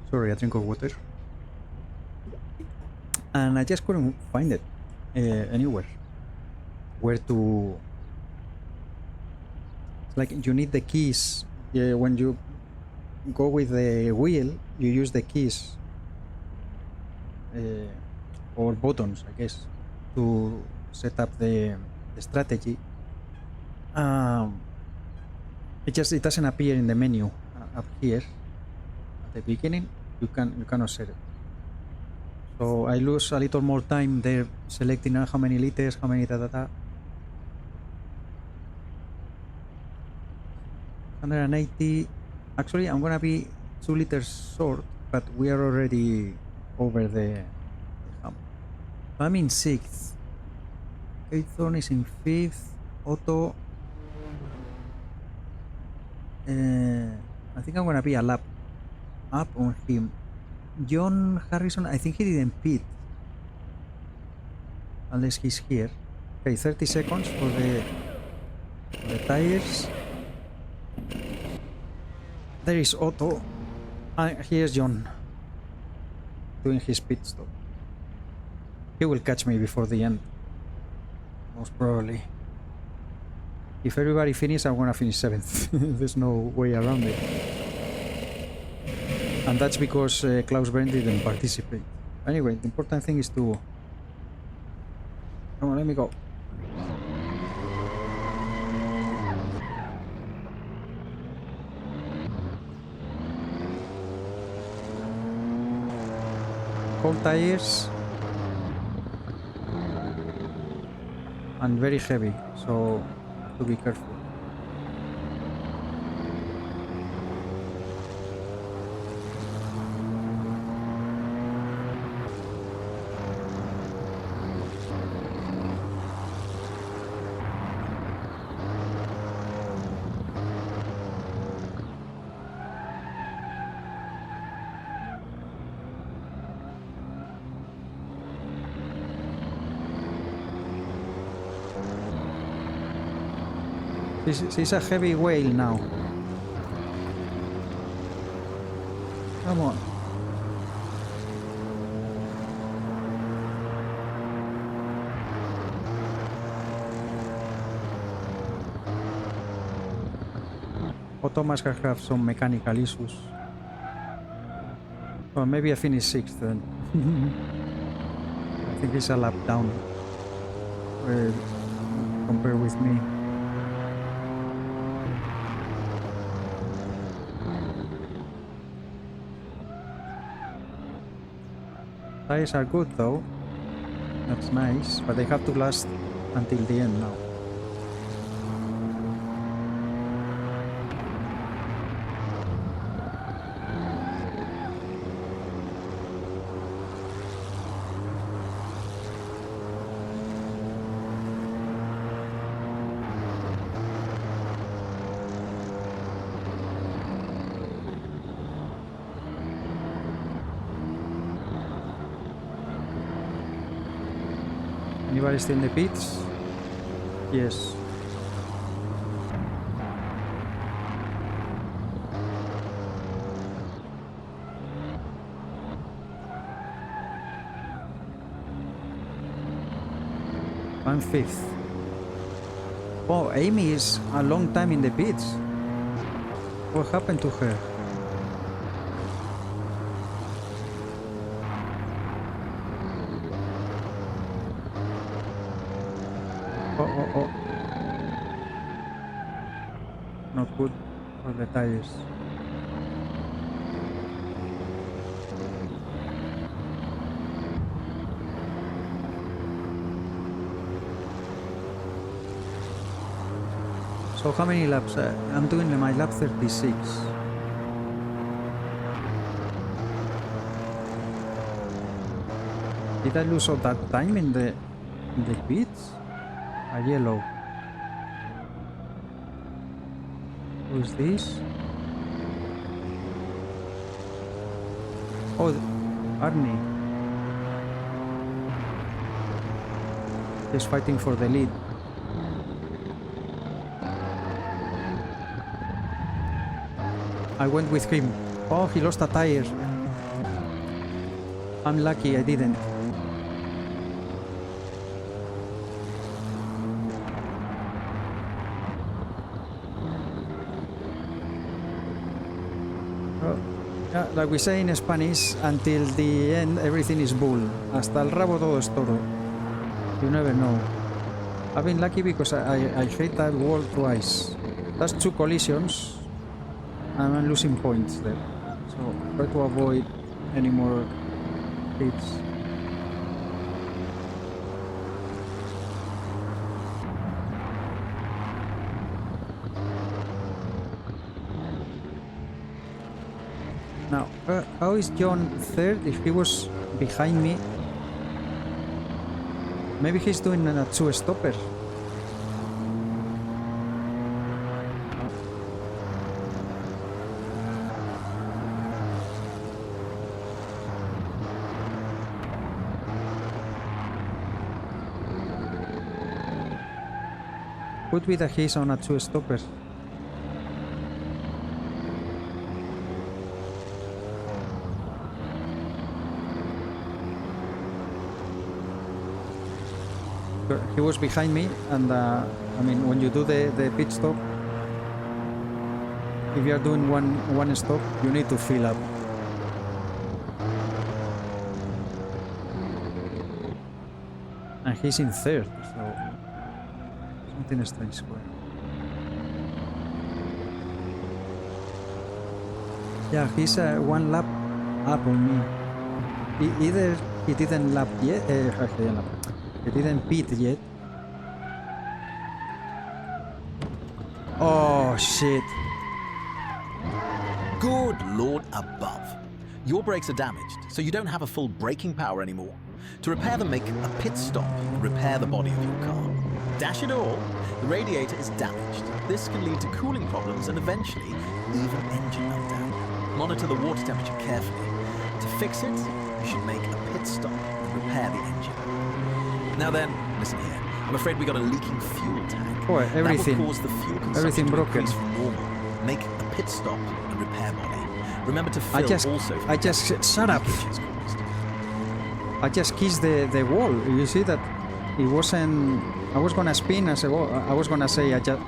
[SPEAKER 1] Sorry, a drink of water. And I just couldn't find it anywhere. Where to... It's like you need the keys. When you go with the wheel, you use the keys. Or buttons, I guess, to set up the strategy. It doesn't appear in the menu up here at the beginning. You cannot set it. So I lose a little more time there selecting how many liters, how many 180. Actually, I'm gonna be 2 liters short, but we are already over the hump. I'm in 6th. Thorne is in 5th. Otto. I think I'm gonna be a lap up on him. John Harrison, I think he didn't pit. Unless he's here. Okay, 30 seconds for the tires. There is Otto. Here's John doing his pit stop. He will catch me before the end. Most probably. If everybody finishes, I'm gonna finish 7th. There's no way around it. And that's because Klaus Brent didn't participate. Anyway, the important thing is to... Come on, let me go. Cold tires. And very heavy, so to be careful. She's a heavy whale now. Come on. Otto must have some mechanical issues. Well, maybe I finish 6th then. I think he's a lap down compared with me. Tires are good though. That's nice, but they have to last until the end now. Anybody still in the pits? Yes. I'm 5th. Oh, Amy is a long time in the pits. What happened to her? Oh. Not good for the tires. So how many laps? I'm doing my lap 36. Did I lose all that time in the pits? A yellow. Who is this? Oh, Arnie. He's fighting for the lead. I went with him. Oh, he lost a tire. I'm lucky I didn't. Yeah, like we say in Spanish, until the end everything is bull. Hasta el rabo todo es toro. You never know. I've been lucky because I hit that wall twice. That's 2 collisions and I'm losing points there. So try to avoid any more hits. Now, how is John 3rd if he was behind me? Maybe he's doing a 2-stopper. Could be that he's on a 2-stopper. He was behind me, and I mean, when you do the pit stop, if you are doing one stop, you need to fill up. And he's in 3rd, so something strange square. Yeah, he's 1 lap up on me. Either he didn't lap yet, he didn't pit yet. Oh shit.
[SPEAKER 2] Good Lord above. Your brakes are damaged, so you don't have a full braking power anymore. To repair them, make a pit stop and repair the body of your car. Dash it all, the radiator is damaged. This can lead to cooling problems and eventually even engine meltdown. Monitor the water temperature carefully. To fix it, you should make a pit stop and repair the engine. Now then, listen here. I'm afraid we got a leaking fuel tank.
[SPEAKER 1] Oh, everything.
[SPEAKER 2] That will cause the fuel consumption
[SPEAKER 1] Everything
[SPEAKER 2] to
[SPEAKER 1] broken.
[SPEAKER 2] increase from normal. Make a pit stop and repair body. Remember to fill also.
[SPEAKER 1] Shut up. I just kissed the wall. You see that it wasn't. I was gonna spin as a wall. I was gonna say I just.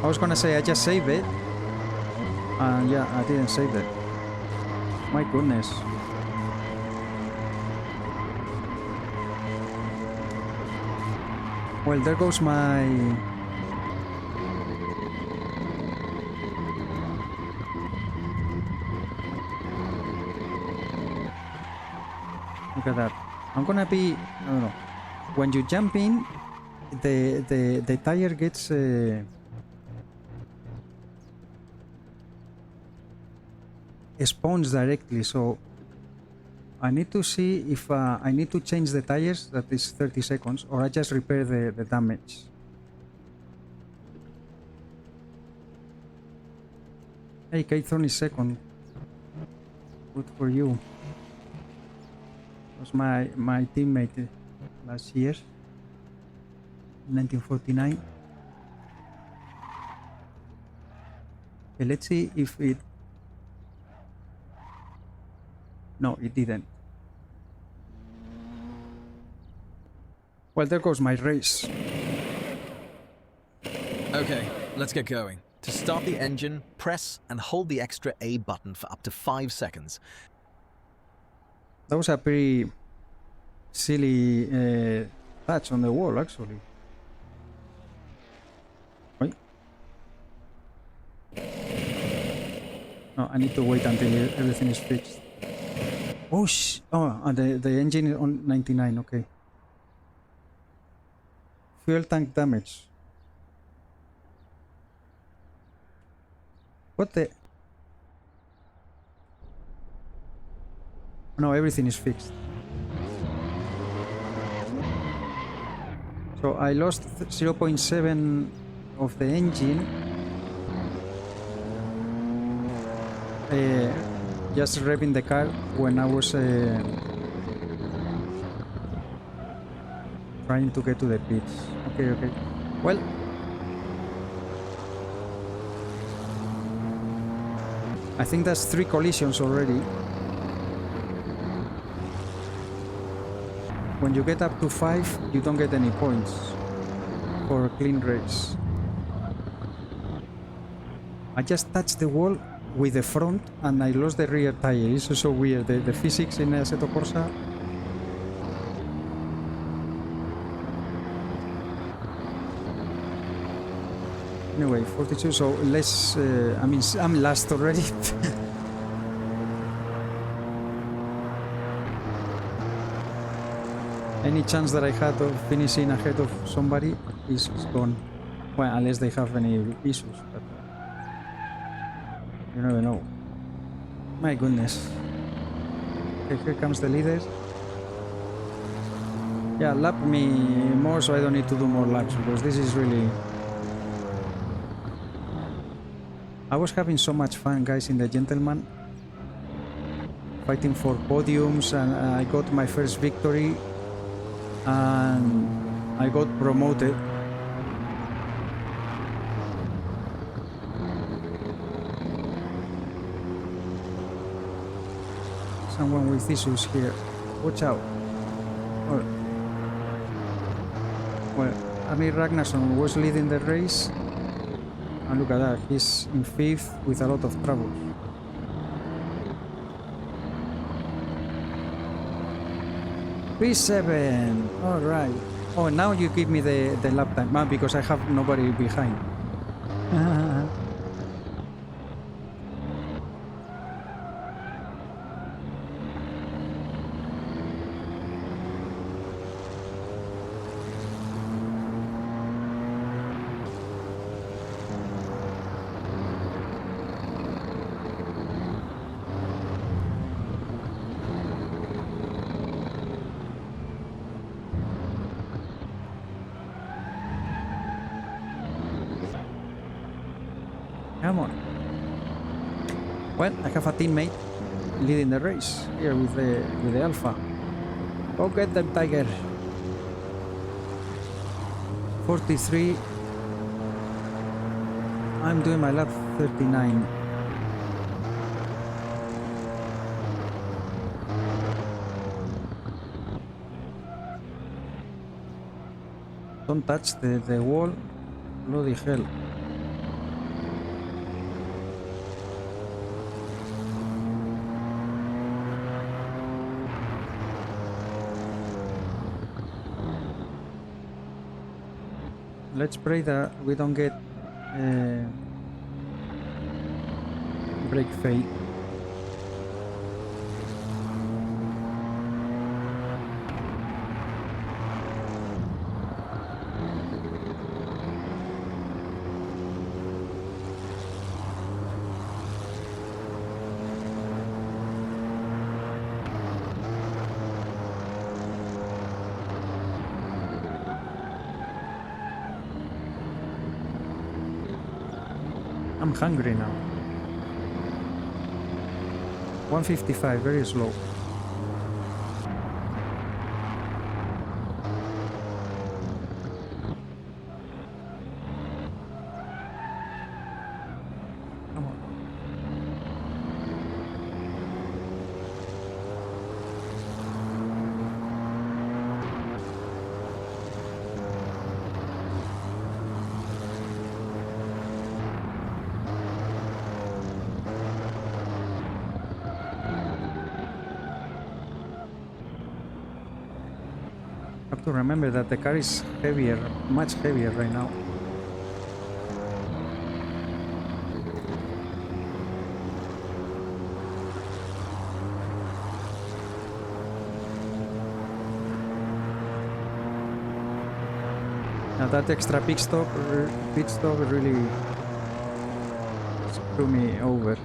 [SPEAKER 1] I was gonna say I just saved it. Yeah, I didn't save it. My goodness. Well, there goes my... Look at that. I'm gonna be... I don't know. When you jump in, the tire gets... spawns directly, so I need to see if I need to change the tires, that is 30 seconds, or I just repair the damage. Hey, Kaithon is second. Good for you. was my teammate last year, 1949. Okay, let's see if it... No, it didn't. Well, there goes my race.
[SPEAKER 2] Okay, let's get going. To start the engine, press and hold the extra A button for up to 5 seconds.
[SPEAKER 1] That was a pretty silly touch on the wall, actually. Wait. No, I need to wait until everything is fixed. Oh, and the engine is on 99, okay. Fuel tank damage. What the... No, everything is fixed. So I lost 0.7 of the engine. Just revving the car when I was trying to get to the pits. Okay. Well, I think that's 3 collisions already. When you get up to 5, you don't get any points for a clean race. I just touched the wall with the front and I lost the rear tire. It's so weird. The physics in Assetto Corsa. Anyway, 42, so let's... I mean, I'm last already. Any chance that I had of finishing ahead of somebody is gone. Well, unless they have any issues, but you never know. My goodness. Okay, here comes the leader. Yeah, lap me more so I don't need to do more laps, because this is really... I was having so much fun, guys, in the Gentleman, fighting for podiums, and I got my first victory and I got promoted. Someone with issues here. Watch out. Oh. Well, Arnie Ragnarsson was leading the race. And look at that, he's in 5th with a lot of trouble. P7, alright. Oh, now you give me the lap time, because I have nobody behind. Come on. Well, I have a teammate leading the race here with the Alpha. Go get them, Tiger. 43. I'm doing my lap 39. Don't touch the wall. Bloody hell. Let's pray that we don't get brake fail. I'm hungry now. 155, very slow. to remember that the car is heavier, much heavier right now. Now that extra pit stop really screwed me over.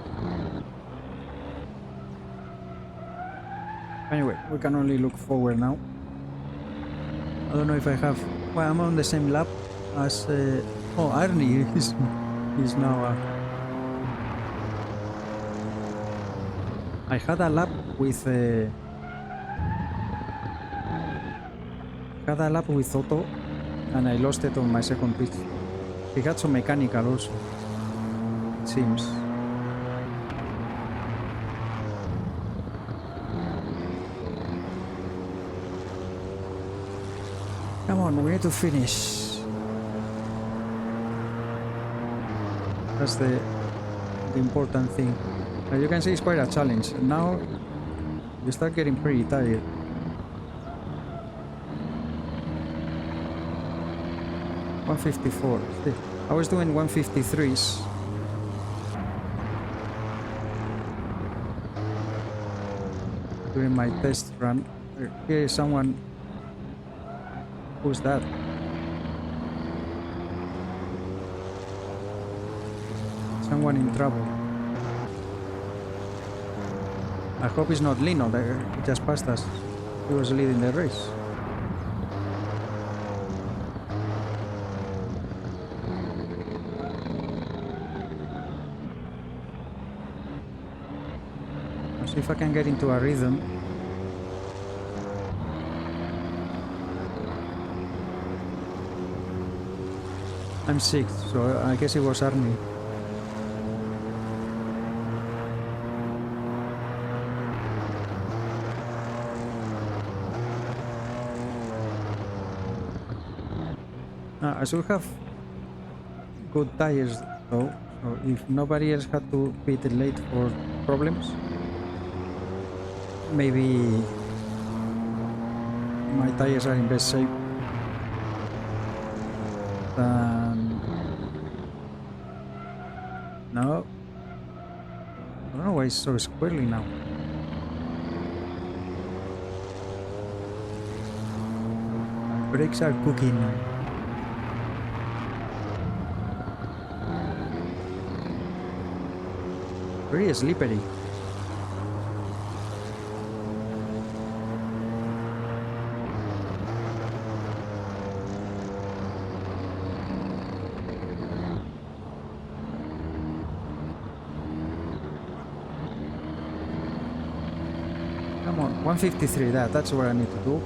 [SPEAKER 1] Anyway, we can only look forward now. I don't know if I have... Well, I'm on the same lap as... oh, Arnie is now... I had a lap with... had a lap with Otto, and I lost it on my second pitch. He had some mechanical also, it seems. Come on, we need to finish. That's the important thing. As you can see, it's quite a challenge. Now you start getting pretty tired. $154. I was doing 153s. During my test run. Here is someone. Who's that? Someone in trouble. I hope it's not Lino that just passed us. He was leading the race. Let's see if I can get into a rhythm. I'm sixth, so I guess it was Arnie. I should have good tires though, so if nobody else had to pit late for problems, maybe my tires are in best shape. No, I don't know why it's so squirrely now. Brakes are cooking. Pretty slippery. Come on, 153, that's what I need to do.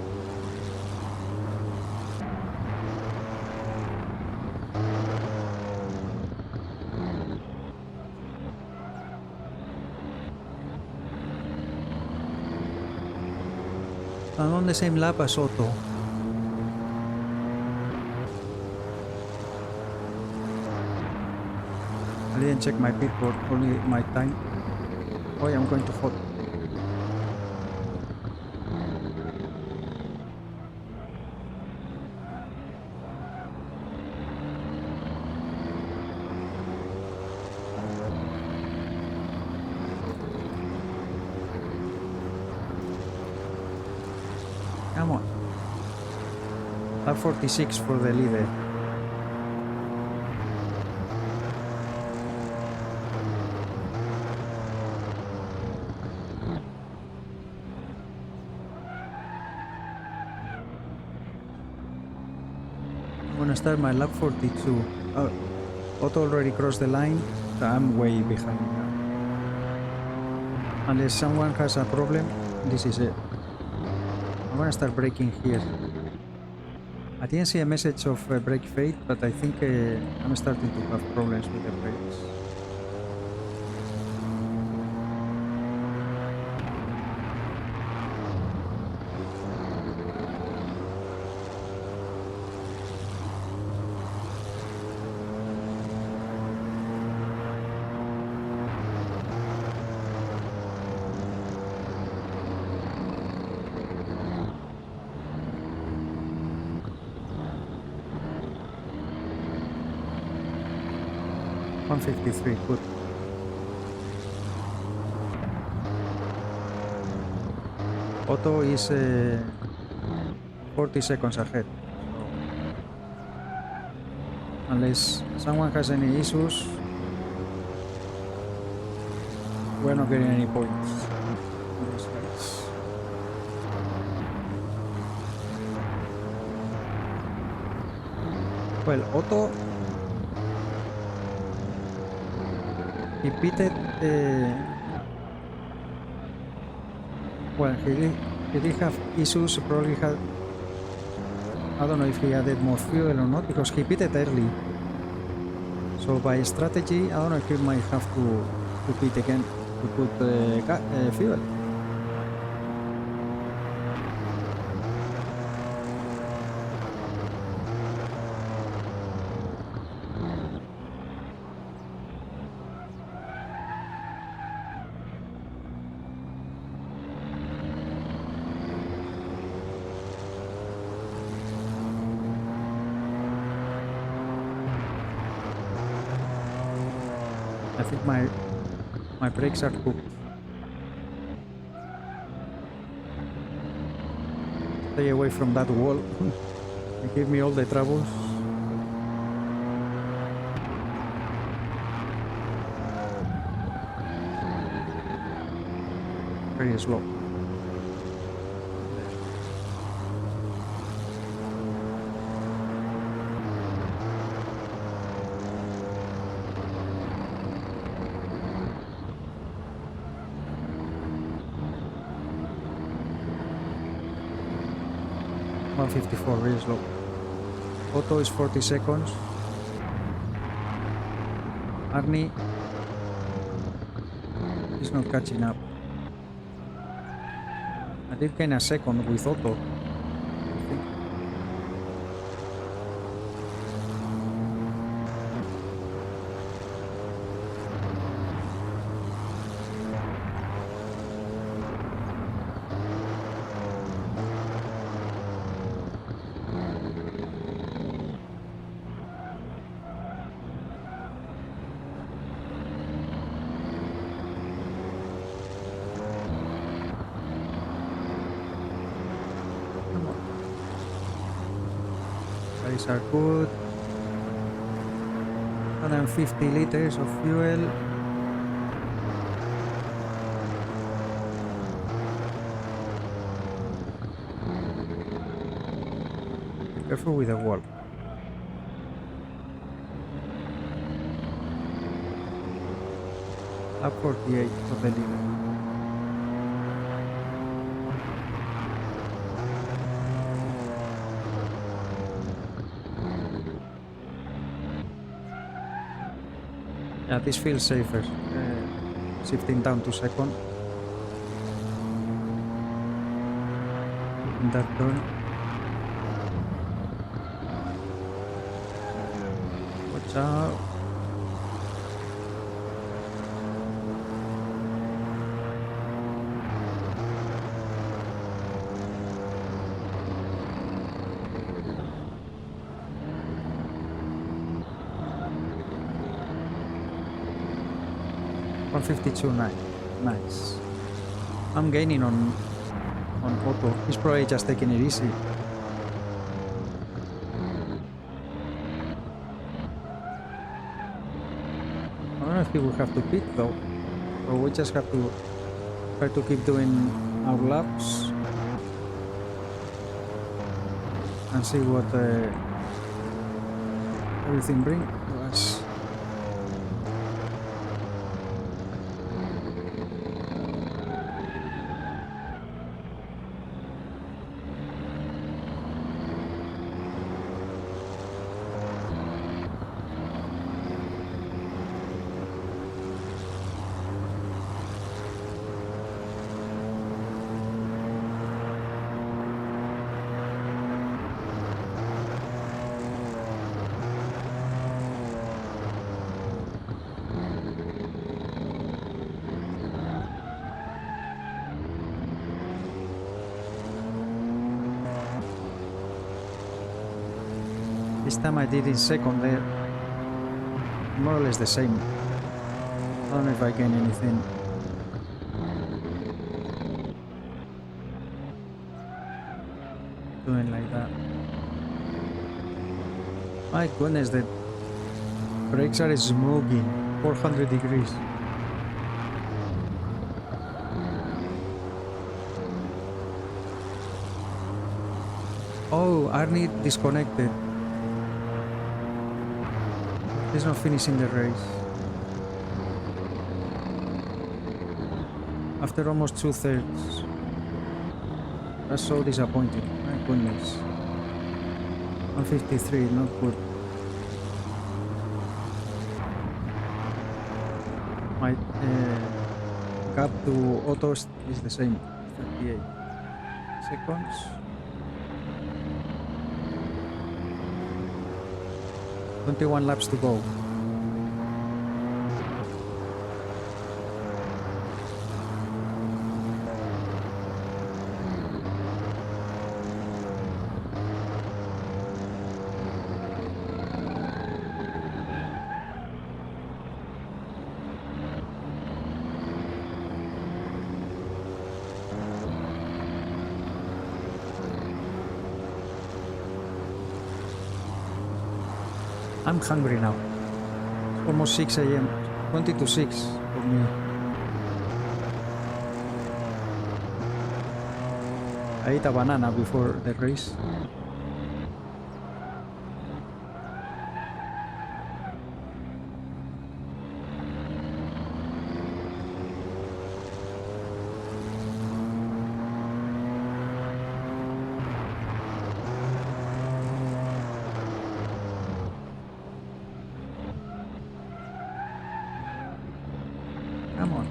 [SPEAKER 1] I'm on the same lap as Otto. I didn't check my pit board, only my time. Oh yeah, I'm going to hot. Come on. Lap 46 for the leader. I'm gonna start my lap 42. Otto already crossed the line, so I'm way behind now. Unless someone has a problem, this is it. I'm gonna start braking here. I didn't see a message of brake fade, but I think I'm starting to have problems with the brakes. 153, good. Otto is 40 seconds ahead. Unless someone has any issues, we're not getting any points in this race. Well, Otto, he pitted. Well, he did have issues. Probably had. I don't know if he added more fuel or not because he pitted early. So by strategy, I don't know if he might have to pit again to put fuel. I think my brakes are cooked. Stay away from that wall. They give me all the troubles. Very slow. 154, really slow. Otto is 40 seconds. Arnie is not catching up. I did gain a second with Otto, I think. Tires are good. 150 liters of fuel. Be careful with the wall. Lap 48 of the leader. Yeah, this feels safer. Shifting down to second. In that turn. Watch out. Nice. I'm gaining on Otto. He's probably just taking it easy. I don't know if he will have to pit though, or we just have to try to keep doing our laps and see what everything brings to us. This time I did in second there. more or less the same. I don't know if I gain anything. Doing like that. My goodness, the brakes are smoking. 400 degrees. Oh, Arnie disconnected. He's not finishing the race. After almost 2/3. That's so disappointing. My goodness. 153, not good. My gap to autos is the same, 38 seconds. "21 laps to go." I'm hungry now. It's almost 6 a.m. 20 to 6 for me. I ate a banana before the race. Come on.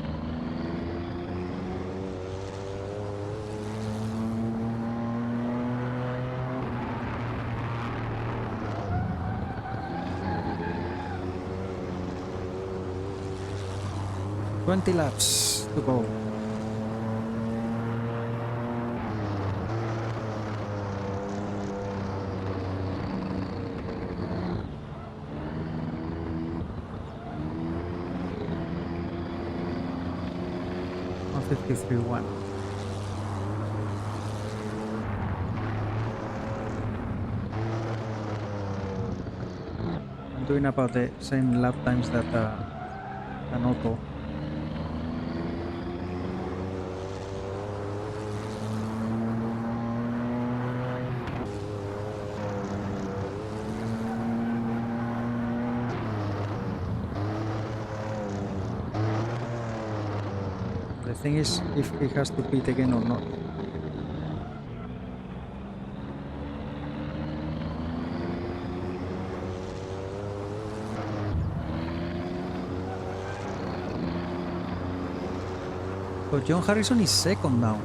[SPEAKER 1] "20 laps to go." "153.1." I'm doing about the same lap times that an auto. The thing is, if he has to pit again or not. But John Harrison is second now.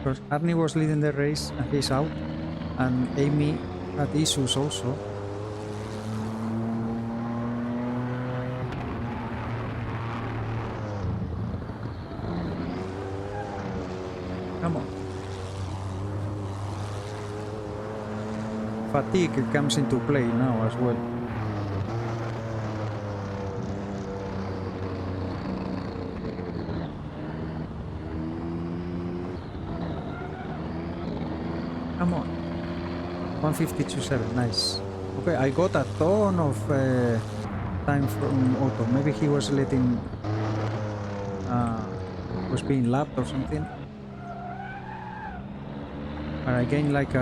[SPEAKER 1] Because Arnie was leading the race and he's out, and Amy had issues also. Come on. Fatigue comes into play now as well. Come on. 152.7, nice. Okay, I got a ton of time from Otto. Maybe he was letting... was being lapped or something. But I gained like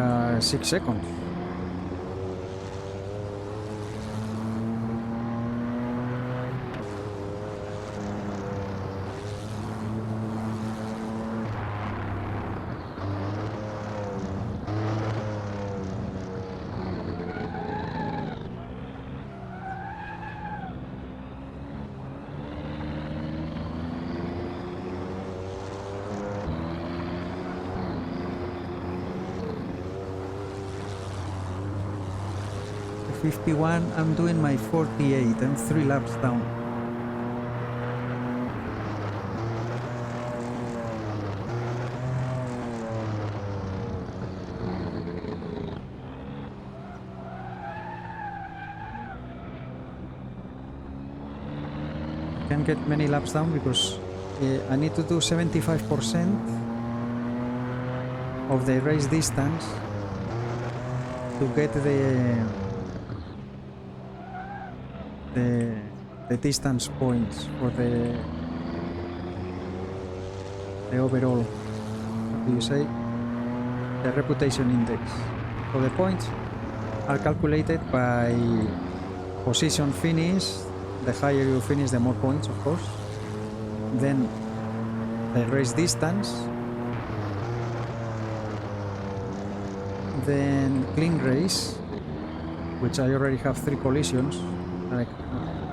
[SPEAKER 1] 6 seconds. 51. I'm doing my 48. I'm 3 laps down. Can't get many laps down because I need to do 75% of the race distance to get the distance points for the overall, what do you say, the reputation index. So the points are calculated by position finish. The higher you finish, the more points, of course. Then the race distance, then clean race, which I already have 3 collisions that I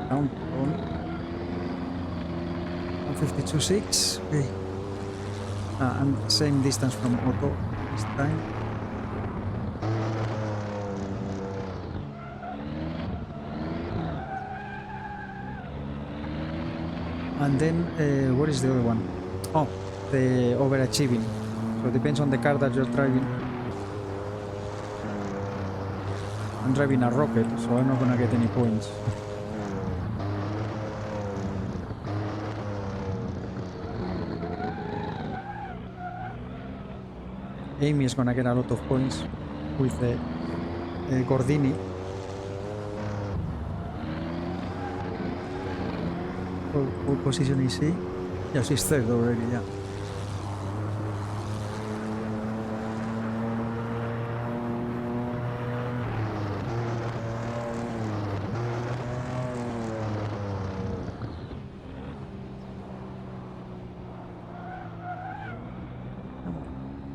[SPEAKER 1] count on. 152.6. Okay. And same distance from auto this time. And then, what is the other one? Oh, the overachieving. So it depends on the car that you're driving. I'm driving a rocket, so I'm not gonna get any points. Amy is gonna get a lot of points with the Gordini. What position is she? Yeah, she's third already, yeah.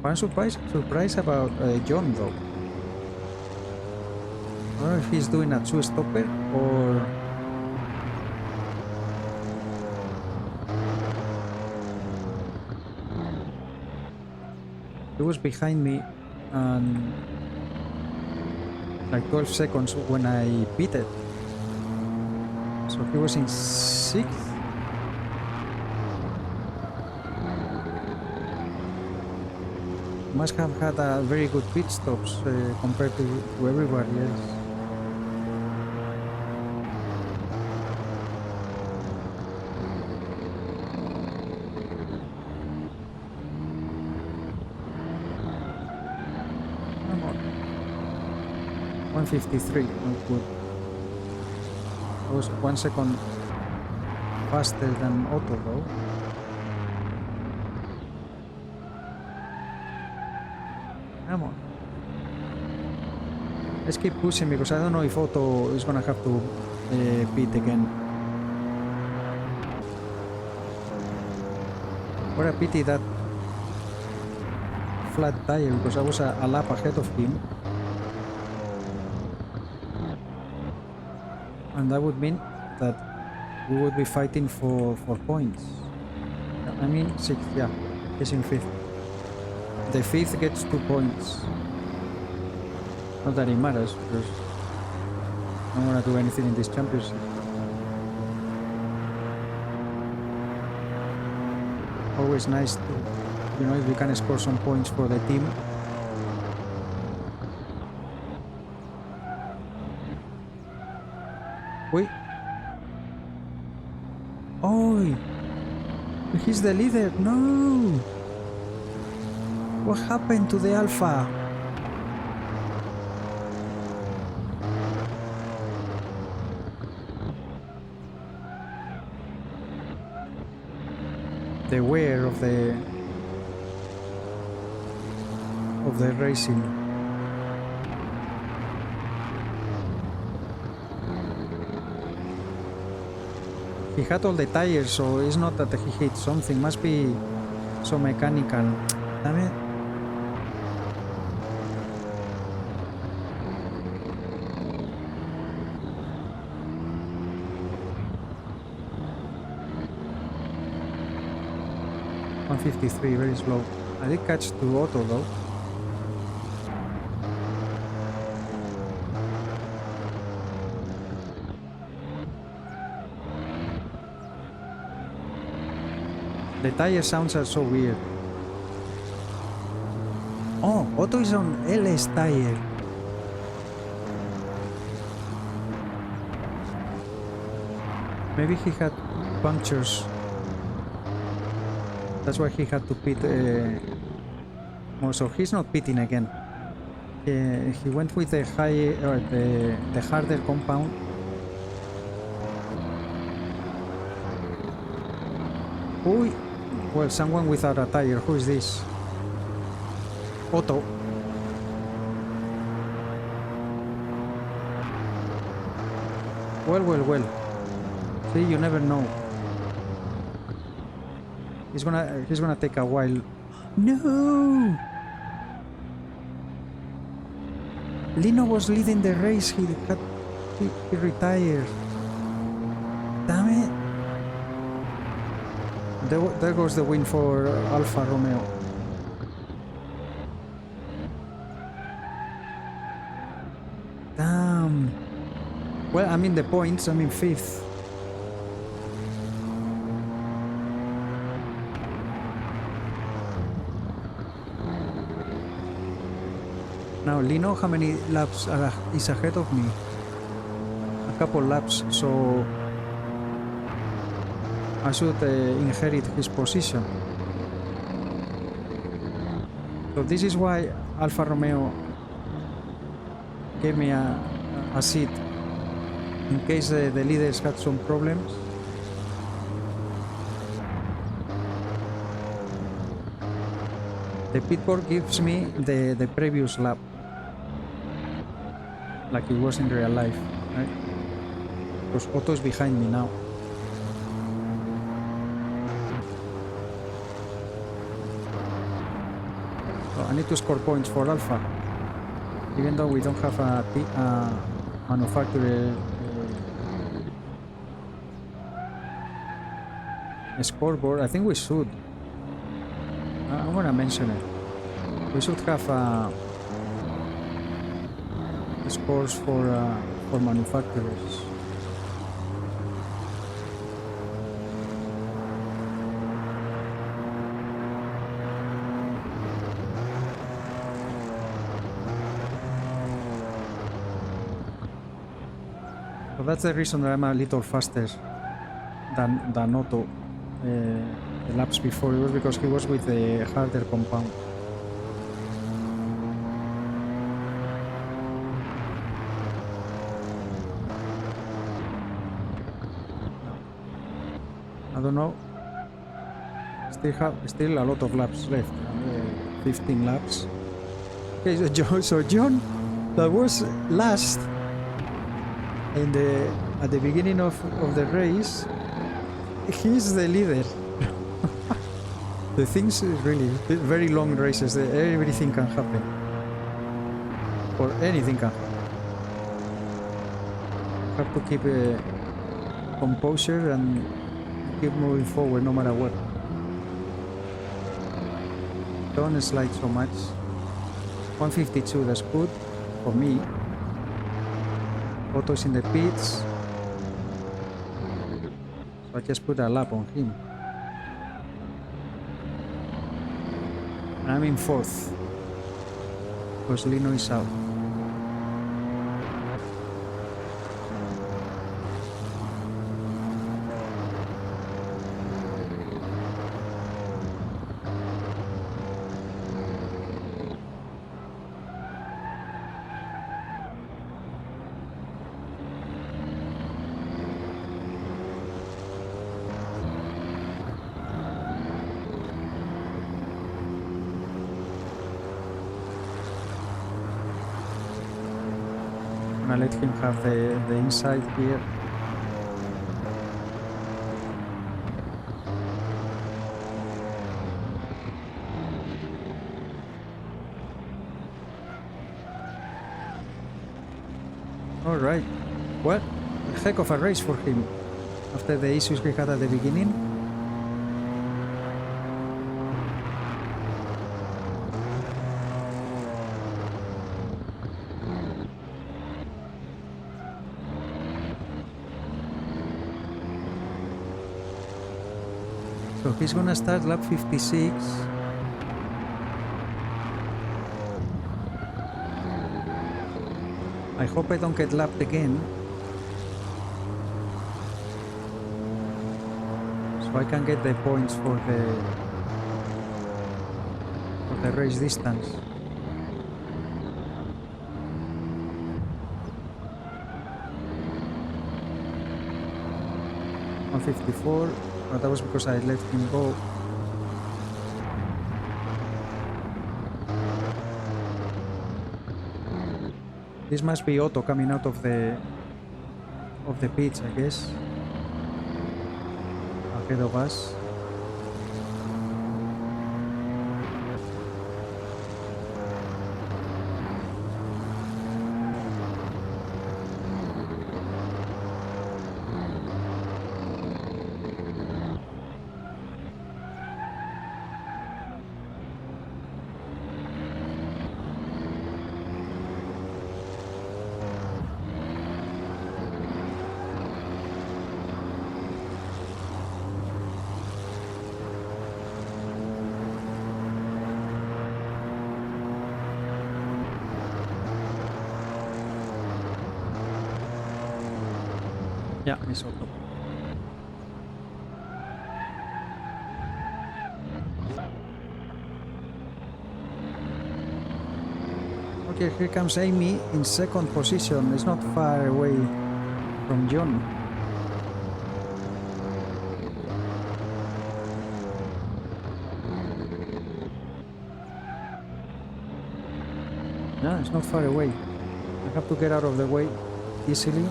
[SPEAKER 1] One surprise about John though. I don't know if he's doing a two-stopper or he was behind me and like 12 seconds when I pitted. So he was in 6th. Must have had a very good pit stops compared to everybody else. Come on. 153, not good. I was 1 second faster than Otto though. Come on. Let's keep pushing because I don't know if Otto is gonna have to pit again. What a pity that flat tire because I was a lap ahead of him. And that would mean that we would be fighting for points. I mean 6th, yeah, he's in 5th. The 5th gets 2 points. Not that it matters because I don't want to do anything in this championship. Always nice to, you know, if you can score some points for the team. Wait. Oh, he's the leader. No. What happened to the Alpha? The wear of the racing. He had all the tires, so it's not that he hit something. Must be some mechanical. Damn it. .153, very slow. I did catch to Otto though. The tire sounds are so weird. Oh, Otto is on LS tire. Maybe he had punctures. That's why he had to pit more. So he's not pitting again. He went with the high or the harder compound. Who? Well, someone without a tire. Who is this? Otto. Well. See, you never know. He's gonna take a while. No! Lino was leading the race. He retired. Damn it! There goes the win for Alfa Romeo. Damn. Well, I'm in the points. I'm in 5th. Now, Lino, how many laps is ahead of me? A couple laps, so I should inherit his position. So this is why Alfa Romeo gave me a seat in case the leaders had some problems. The pit board gives me the previous lap, like it was in real life, right? Because Otto is behind me now. So I need to score points for Alpha, even though we don't have a manufacturer scoreboard. I think we should. I'm gonna mention it. We should have scores for manufacturers. So that's the reason that I'm a little faster than Otto. The laps before, it was because he was with the harder compound. I don't know. Still a lot of laps left. 15 laps. Okay, so John, that was last at the beginning of the race. He's the leader. The things really very long races. Everything can happen, or anything can happen. Have to keep composure and keep moving forward no matter what. Don't slide so much. 152, that's good for me. Otto's in the pits. So I just put a lap on him. And I'm in 4th. Because Lino is out. Let him have the inside here. All right. Well, a heck of a race for him after the issues he had at the beginning. So So he's gonna start lap 56. I hope I don't get lapped again. So I can get the points for the race distance. On 54, but that was because I let him go. This must be Otto coming out of the pits, I guess. Ahead of us. Yeah, it's Otto. Okay, here comes Amy in second position. It's not far away from John. Yeah, it's not far away. I have to get out of the way easily.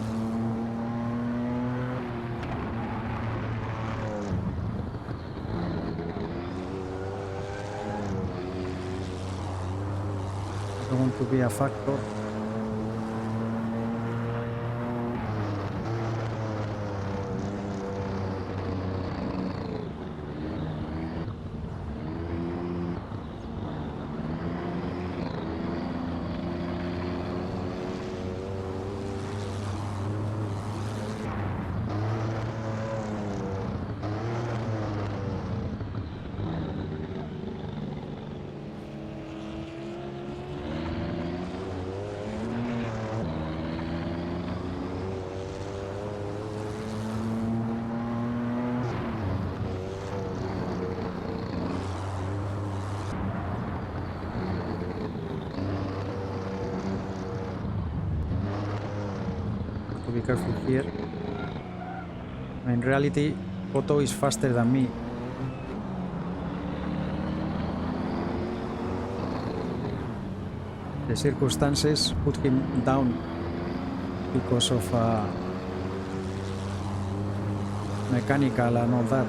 [SPEAKER 1] I don't want to be a factor. To be careful here. In reality, Otto is faster than me. The circumstances put him down because of mechanical and all that.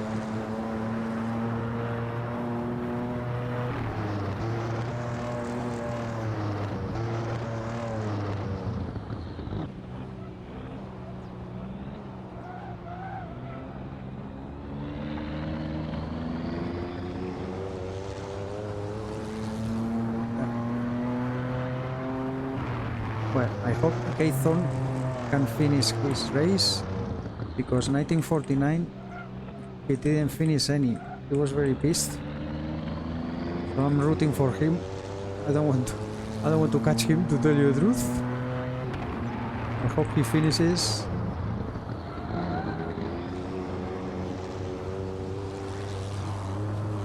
[SPEAKER 1] Well, I hope Gathon can finish his race, because 1949 he didn't finish any. He was very pissed. So I'm rooting for him. I don't want to catch him, to tell you the truth. I hope he finishes.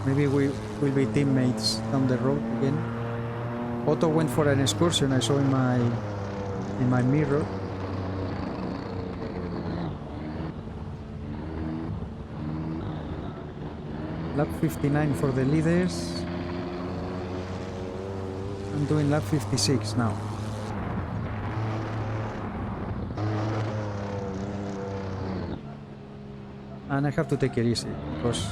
[SPEAKER 1] Maybe we will be teammates down the road again. Otto went for an excursion, I saw in my mirror. Lap 59 for the leaders. I'm doing lap 56 now. And I have to take it easy, because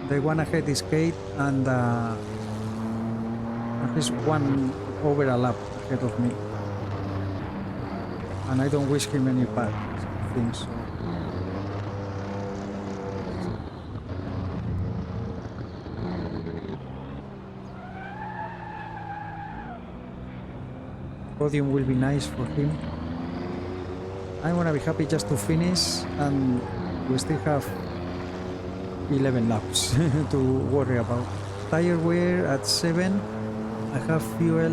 [SPEAKER 1] the one ahead is Kate, and at least one over a lap ahead of me. And I don't wish him any bad things. Podium will be nice for him. I'm gonna be happy just to finish and we still have 11 laps to worry about. Tire wear at 7. I have fuel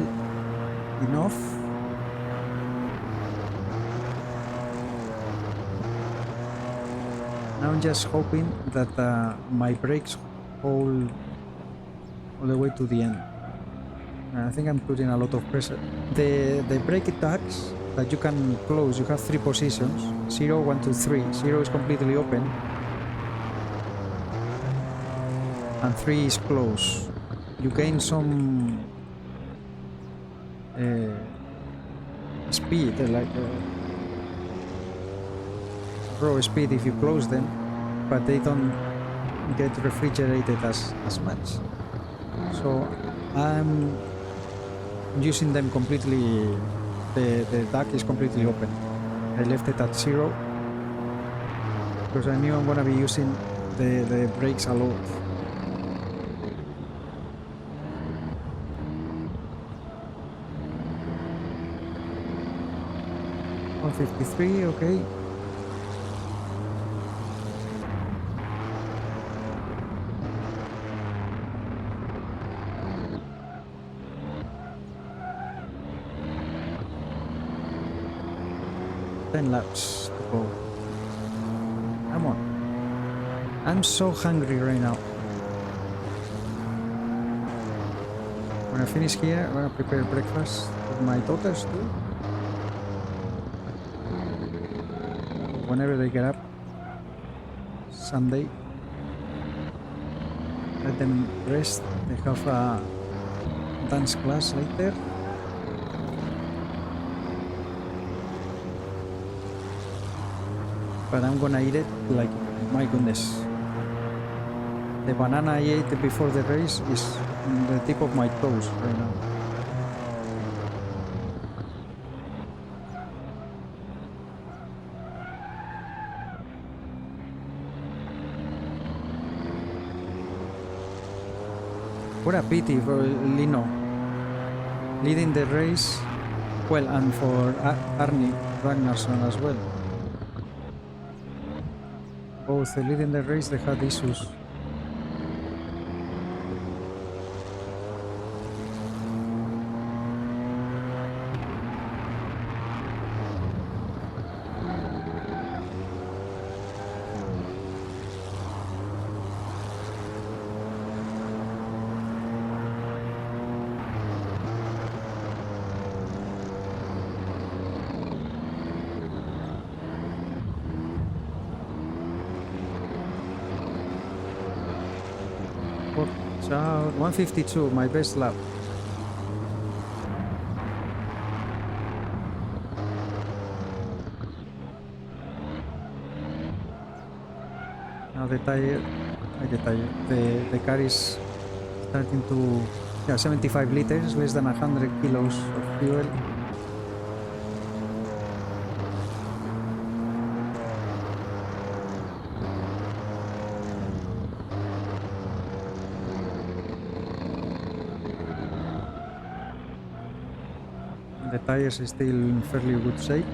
[SPEAKER 1] enough. Now I'm just hoping that my brakes hold all the way to the end. I think I'm putting a lot of pressure. The brake tags that you can close, you have 3 positions: 0, 1, 2, 3. 0 is completely open and 3 is closed. You gain some speed, like raw speed if you close them, but they don't get refrigerated as much. So I'm using them completely. The duct is completely open. I left it at 0 because I knew I'm gonna be using the brakes a lot. .153, okay. Laps to go. Come on. I'm so hungry right now. When I finish here, I'm gonna prepare breakfast with my daughters too. Whenever they get up, Sunday, let them rest. They have a dance class later. But I'm gonna eat it like, my goodness. The banana I ate before the race is on the tip of my toes right now. What a pity for Lino leading the race, well, and for Arnie Ragnarsson as well. Both leading the race, they had issues. Out 152, my best lap. Now the car is starting to, 75 liters, less than 100 kilos of fuel. The tires are still in fairly good shape.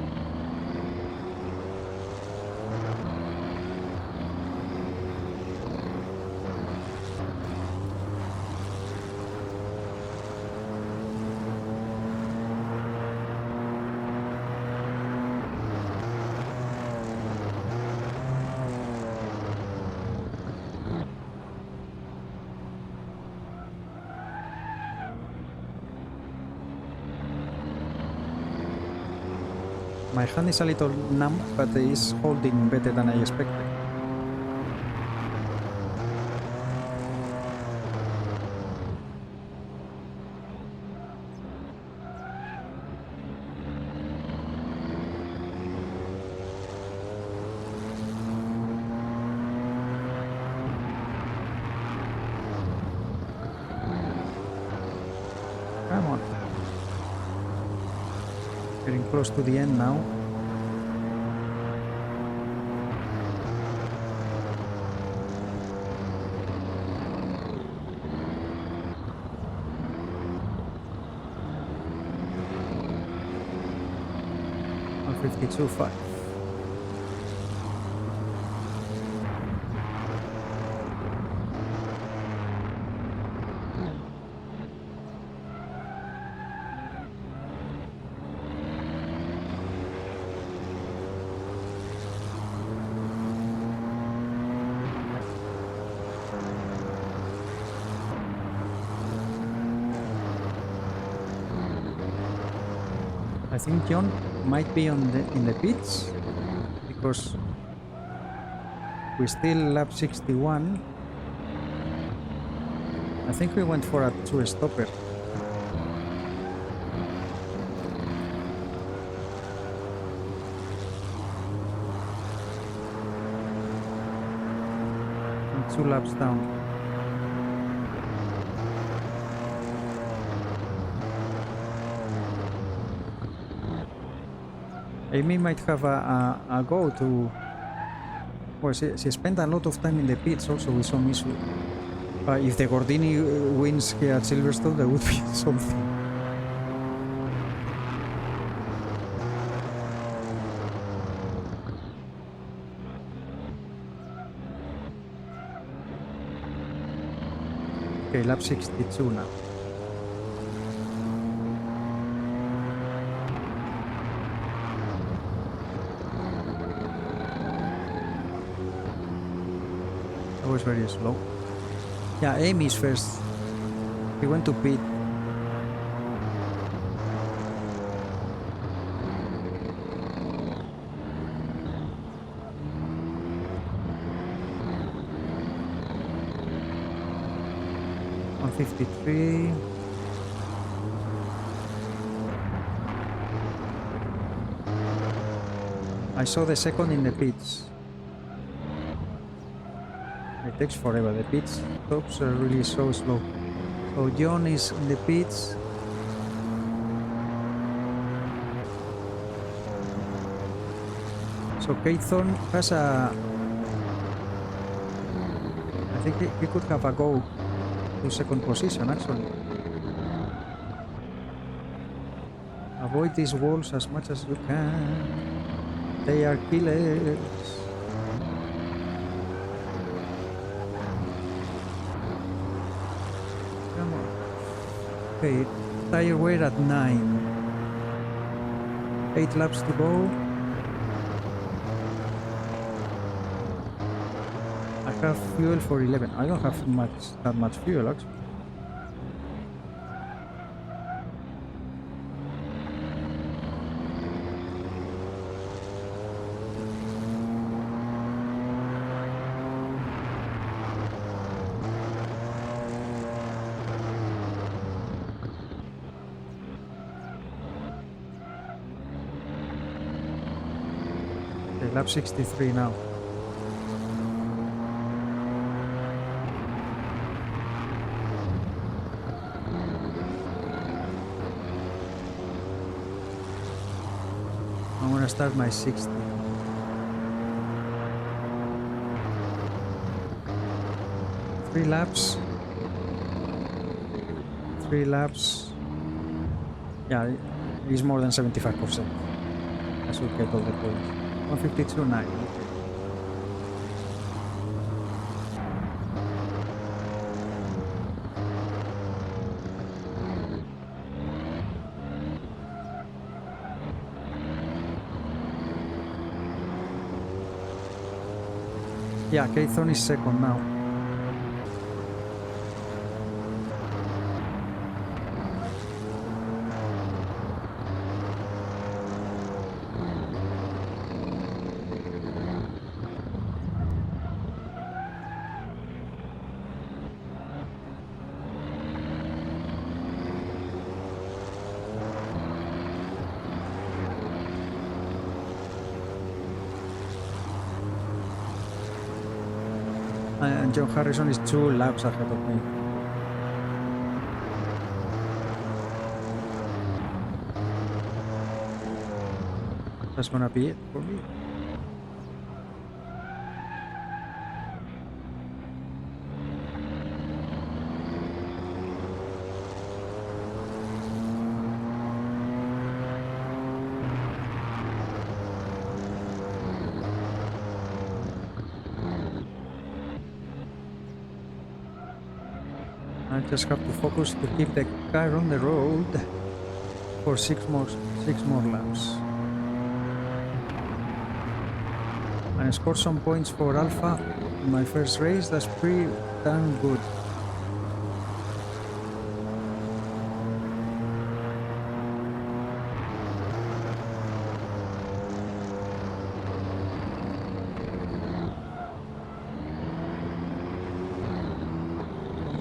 [SPEAKER 1] My hand is a little numb, but it's holding better than I expected. Come on. Getting close to the end now. .52.5. I think John might be in the pits because we still lap 61. I think we went for a two-stopper. And 2 laps down. Amy might have a go to... Well, she spent a lot of time in the pits also with some issue. But if the Gordini wins here at Silverstone, that would be something. Okay, lap 62 now. That was very slow. Yeah, Amy's first. He went to pit. On 53. I saw the second in the pits. It takes forever. The pit stops are really so slow. So John is in the pits. So Kate Thorne has a... I think he could have a go to second position actually. Avoid these walls as much as you can. They are killers. Okay, tire wear at 9. 8 laps to go. I have fuel for 11. I don't have that much fuel actually. Lap 63 now. I'm gonna start my 60. Three laps. Yeah, it's more than 75%. I should get all the points. 152.9. Yeah, Keithon is second now. And John Harrison is 2 laps ahead of me. That's gonna be it for me. I just have to focus to keep the car on the road for 6 more laps. I scored some points for Alpha in my first race. That's pretty damn good.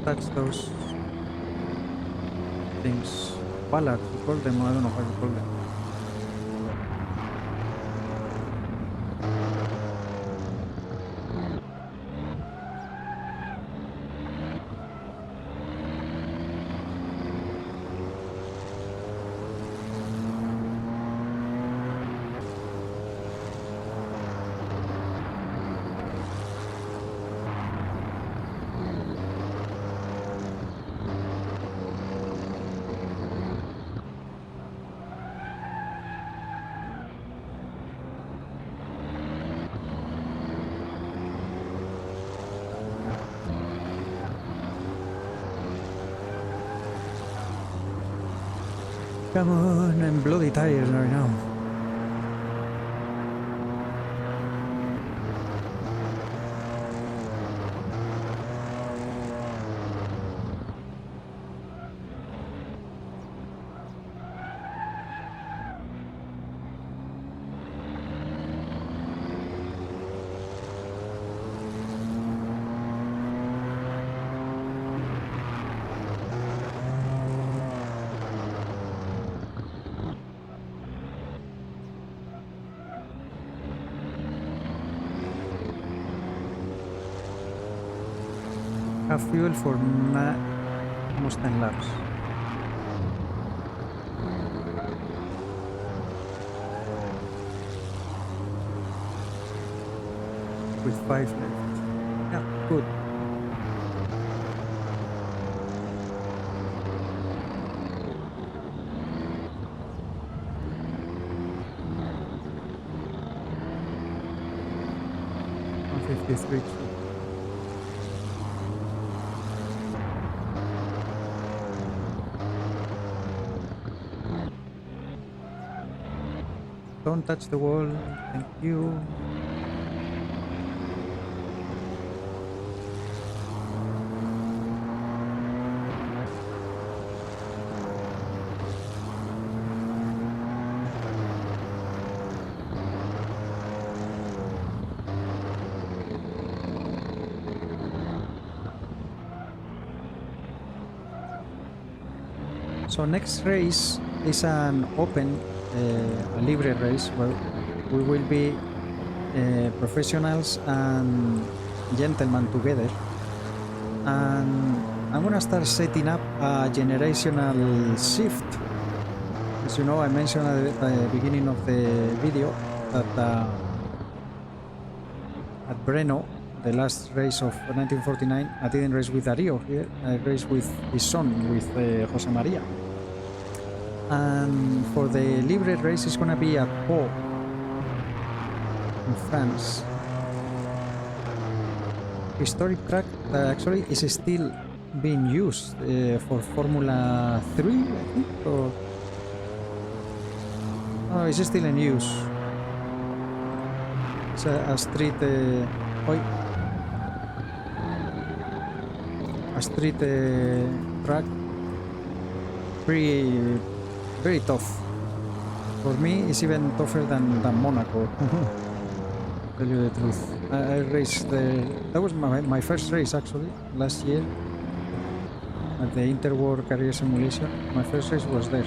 [SPEAKER 1] touch those things. Ballards, you call them, I don't know how you call them. Come on, I'm bloody tired right now. Have fuel for almost 10 laps. With 5 left. Yeah, good. $153. Don't touch the wall, thank you. So next race is an open a libre race where we will be professionals and gentlemen together, and I'm gonna start setting up a generational shift. As you know, I mentioned at the beginning of the video that at Breno, the last race of 1949, I didn't race with Dario here, I raced with his son, with Jose Maria. And for the Libre race, it's gonna be at Pau in France. Historic track that actually is still being used for Formula 3, I think, or... Oh, it's still in use. It's a street... a street track. Very tough. For me, it's even tougher than Monaco. Tell you the truth. I raced there. That was my first race actually, last year at the Interwar Career Simulation. My first race was there.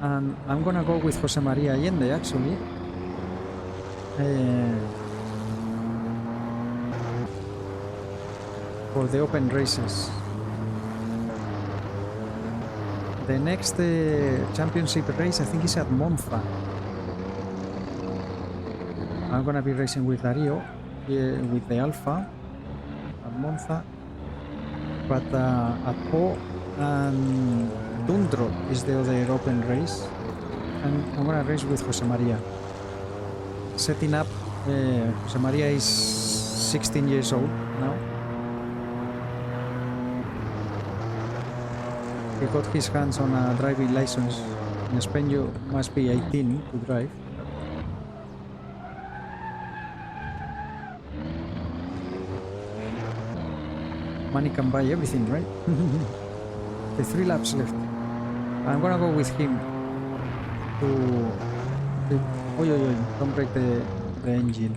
[SPEAKER 1] And I'm gonna go with Jose Maria Allende actually. For the open races. The next championship race I think is at Monza. I'm gonna be racing with Dario with the Alpha at Monza, but at Pau and Dundro is the other open race, and I'm gonna race with Jose Maria. Setting up, Jose Maria is 16 years old now. He got his hands on a driving license. In Spain you must be 18 to drive. Money can buy everything, right? The 3 laps left. I'm gonna go with him to... Oi, oi, oi, don't break the engine.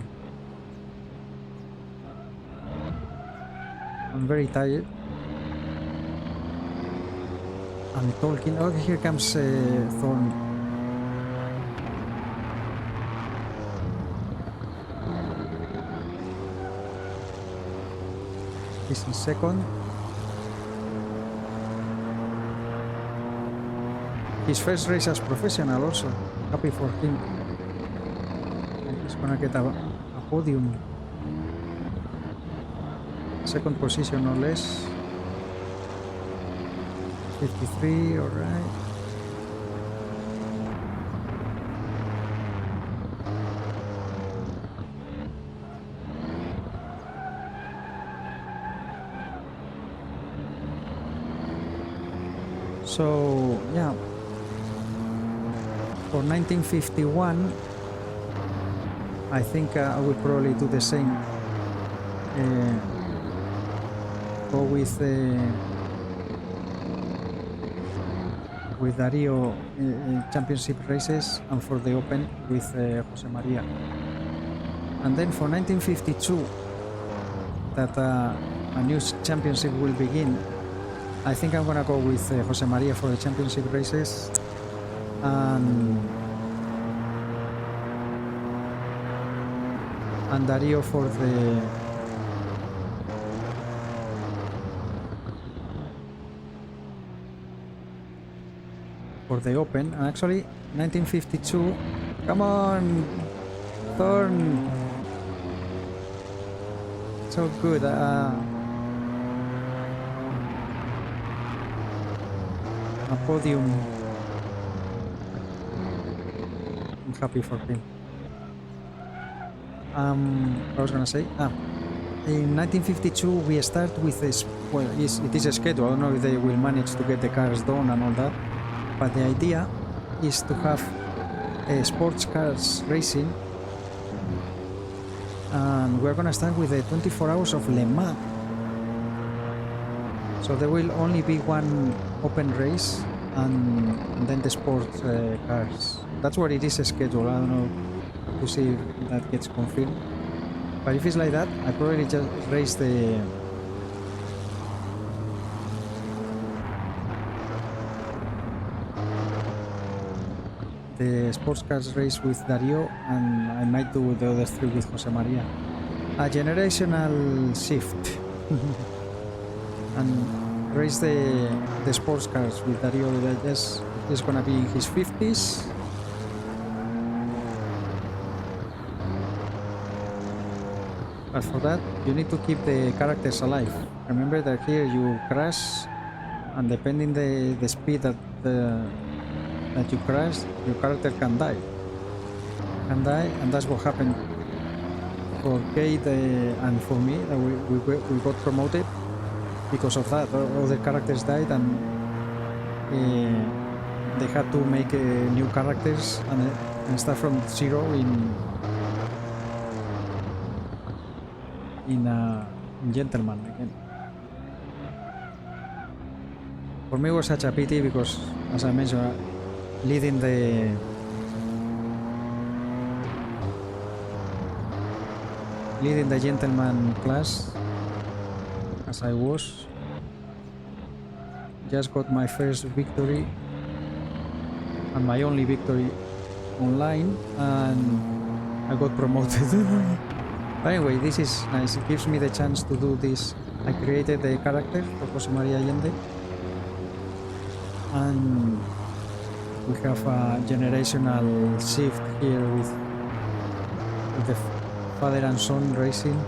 [SPEAKER 1] I'm very tired. I'm talking. Oh, here comes Thorn. He's in second. His first race as professional also. Happy for him. And he's gonna get a podium. Second position or less. 53, alright. So, yeah. For 1951, I think I will probably do the same. Go with Dario championship races, and for the Open with Jose Maria. And then for 1952, that a new championship will begin, I think I'm gonna go with Jose Maria for the championship races, and Dario for the Open. And actually 1952, come on Thorn, so good. A podium. I'm happy for him. What I was gonna say, in 1952 we start with this, well, it is a schedule. I don't know if they will manage to get the cars done and all that, but the idea is to have sports cars racing, and we're gonna start with the 24 hours of Le Mans. So there will only be one open race, and then the sports cars. That's what it is scheduled. I don't know, to see if that gets confirmed. But if it's like that, I probably just race the sports cars race with Dario, and I might do the other three with Jose Maria. A generational shift. And race the sports cars with Dario. That is gonna be in his 50s. But for that, you need to keep the characters alive. Remember that here you crash, and depending the speed that you crash, your character can die. And that's what happened for Kate and for me. We got promoted because of that. Other characters died, and they had to make new characters and start from zero in Gentleman again. For me it was such a pity because, as I mentioned, leading the Gentleman class as I was, just got my first victory and my only victory online, and I got promoted. But anyway, this is nice. It gives me the chance to do this. I created the character for Jose Maria Allende, and we have a generational shift here with the father and son racing.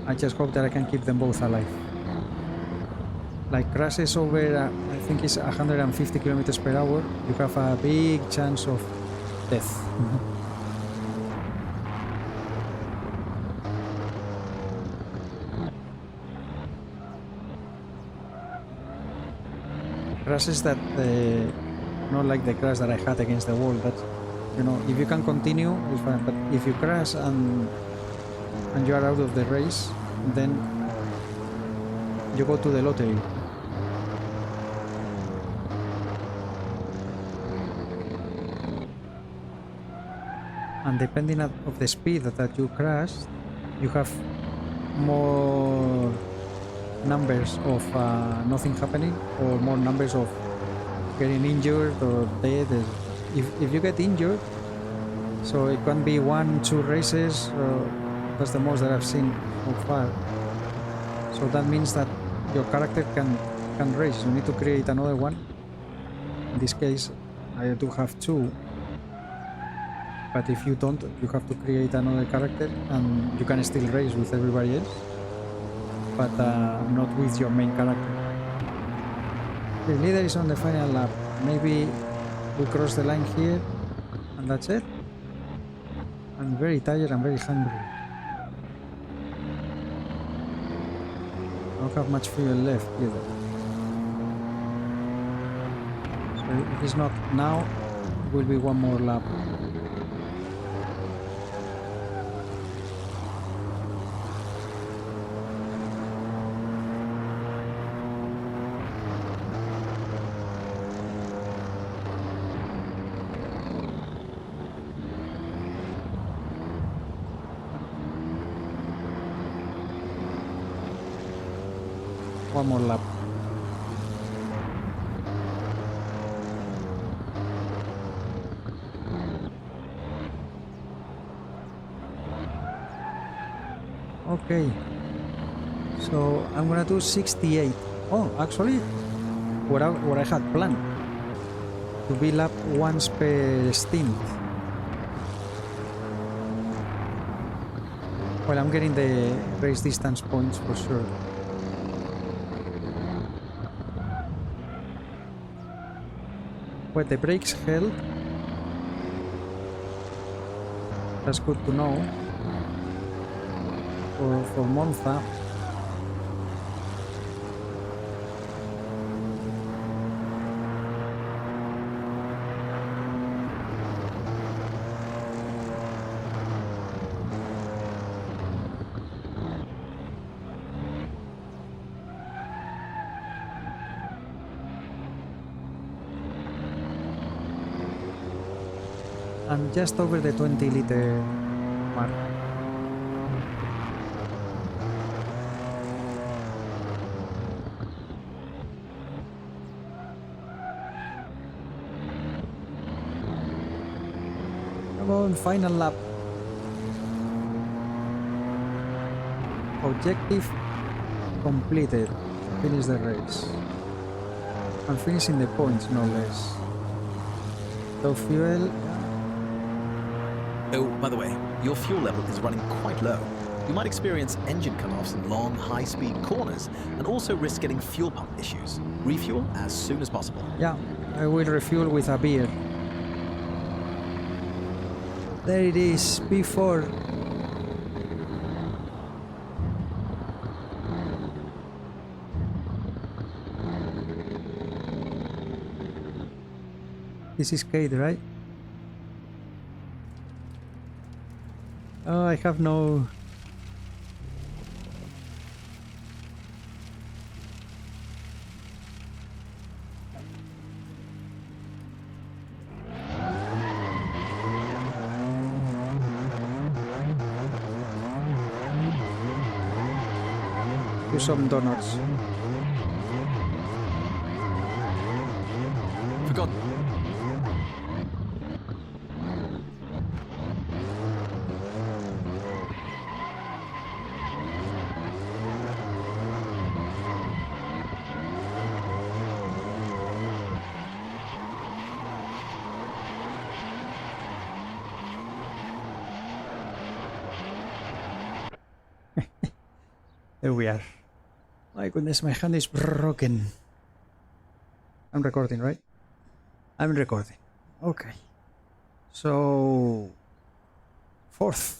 [SPEAKER 1] I just hope that I can keep them both alive. Like crashes over, I think it's 150 kilometers per hour, you have a big chance of death. Crashes that, not like the crash that I had against the wall, that, you know, if you can continue, it's fine, but if you crash and you are out of the race, then you go to the lottery. and depending of the speed that you crash, you have more numbers of nothing happening or more numbers of getting injured or dead. If you get injured, so it can be 1-2 races, that's the most that I've seen so far. So that means that your character can race. You need to create another one. In this case, I do have 2. But if you don't, you have to create another character and you can still race with everybody else, but not with your main character. The leader is on the final lap. Maybe we cross the line here and that's it. I'm very tired and very hungry. I don't have much fuel left either. So if it's not now, it will be one more lap. One more lap. Okay, so I'm gonna do 68. Oh, actually, what I had planned to be lap once per stint. Well, I'm getting the race distance points for sure. Well, the brakes held. That's good to know. For Monza. I'm just over the 20-liter mark. Come on, final lap. Objective completed. Finish the race. I'm finishing the points, no less. Low fuel.
[SPEAKER 2] Oh, by the way, your fuel level is running quite low. You might experience engine cut-offs in long, high-speed corners and also risk getting fuel pump issues. Refuel as soon as possible.
[SPEAKER 1] Yeah, I will refuel with a beer. There it is, P4. This is Kate, right? Oh, I have no... Do some donuts.
[SPEAKER 2] Forgot.
[SPEAKER 1] There we are. My goodness, my hand is broken. I'm recording, right? I'm recording. Okay. So... 4th.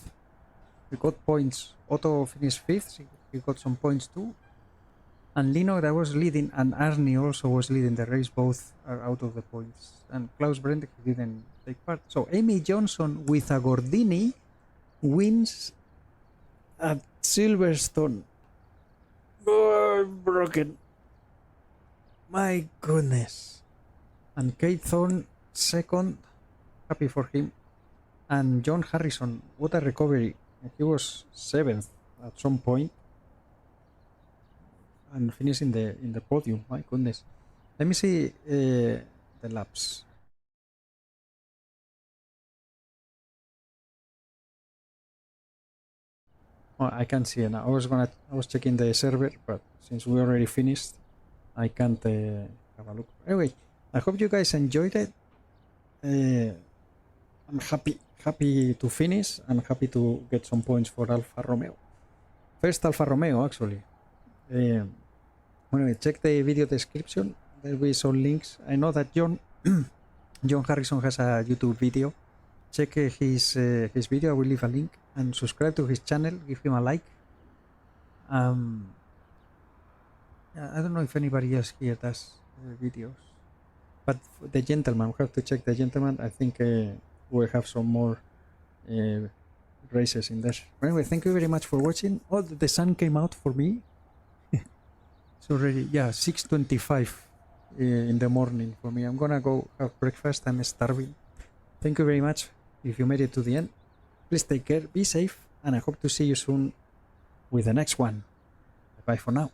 [SPEAKER 1] We got points. Otto finished 5th. He got some points too. And Lino, that was leading, and Arnie also was leading the race. Both are out of the points. And Klaus Brent, he didn't take part. So Amy Johnson with a Gordini wins at Silverstone. Oh, I'm broken. My goodness. And Kate Thorne second. Happy for him. And John Harrison, what a recovery. He was 7th at some point and finished in the podium. My goodness. Let me see the laps. Oh, I can't see it now. I was checking the server, but since we already finished, I can't have a look. Anyway, I hope you guys enjoyed it. I'm happy to finish and happy to get some points for Alfa Romeo. First Alfa Romeo, actually. Anyway, check the video description. There will be some links. I know that John Harrison has a YouTube video. Check his video. I will leave a link, and subscribe to his channel. Give him a like. I don't know if anybody else here does videos, but the gentleman, we have to check the gentleman. I think we'll have some more races in there. Anyway, thank you very much for watching. Oh, the sun came out for me. It's already 6:25 in the morning for me. I'm gonna go have breakfast. I'm starving. Thank you very much. If you made it to the end, please take care, be safe, and I hope to see you soon with the next one. Bye for now.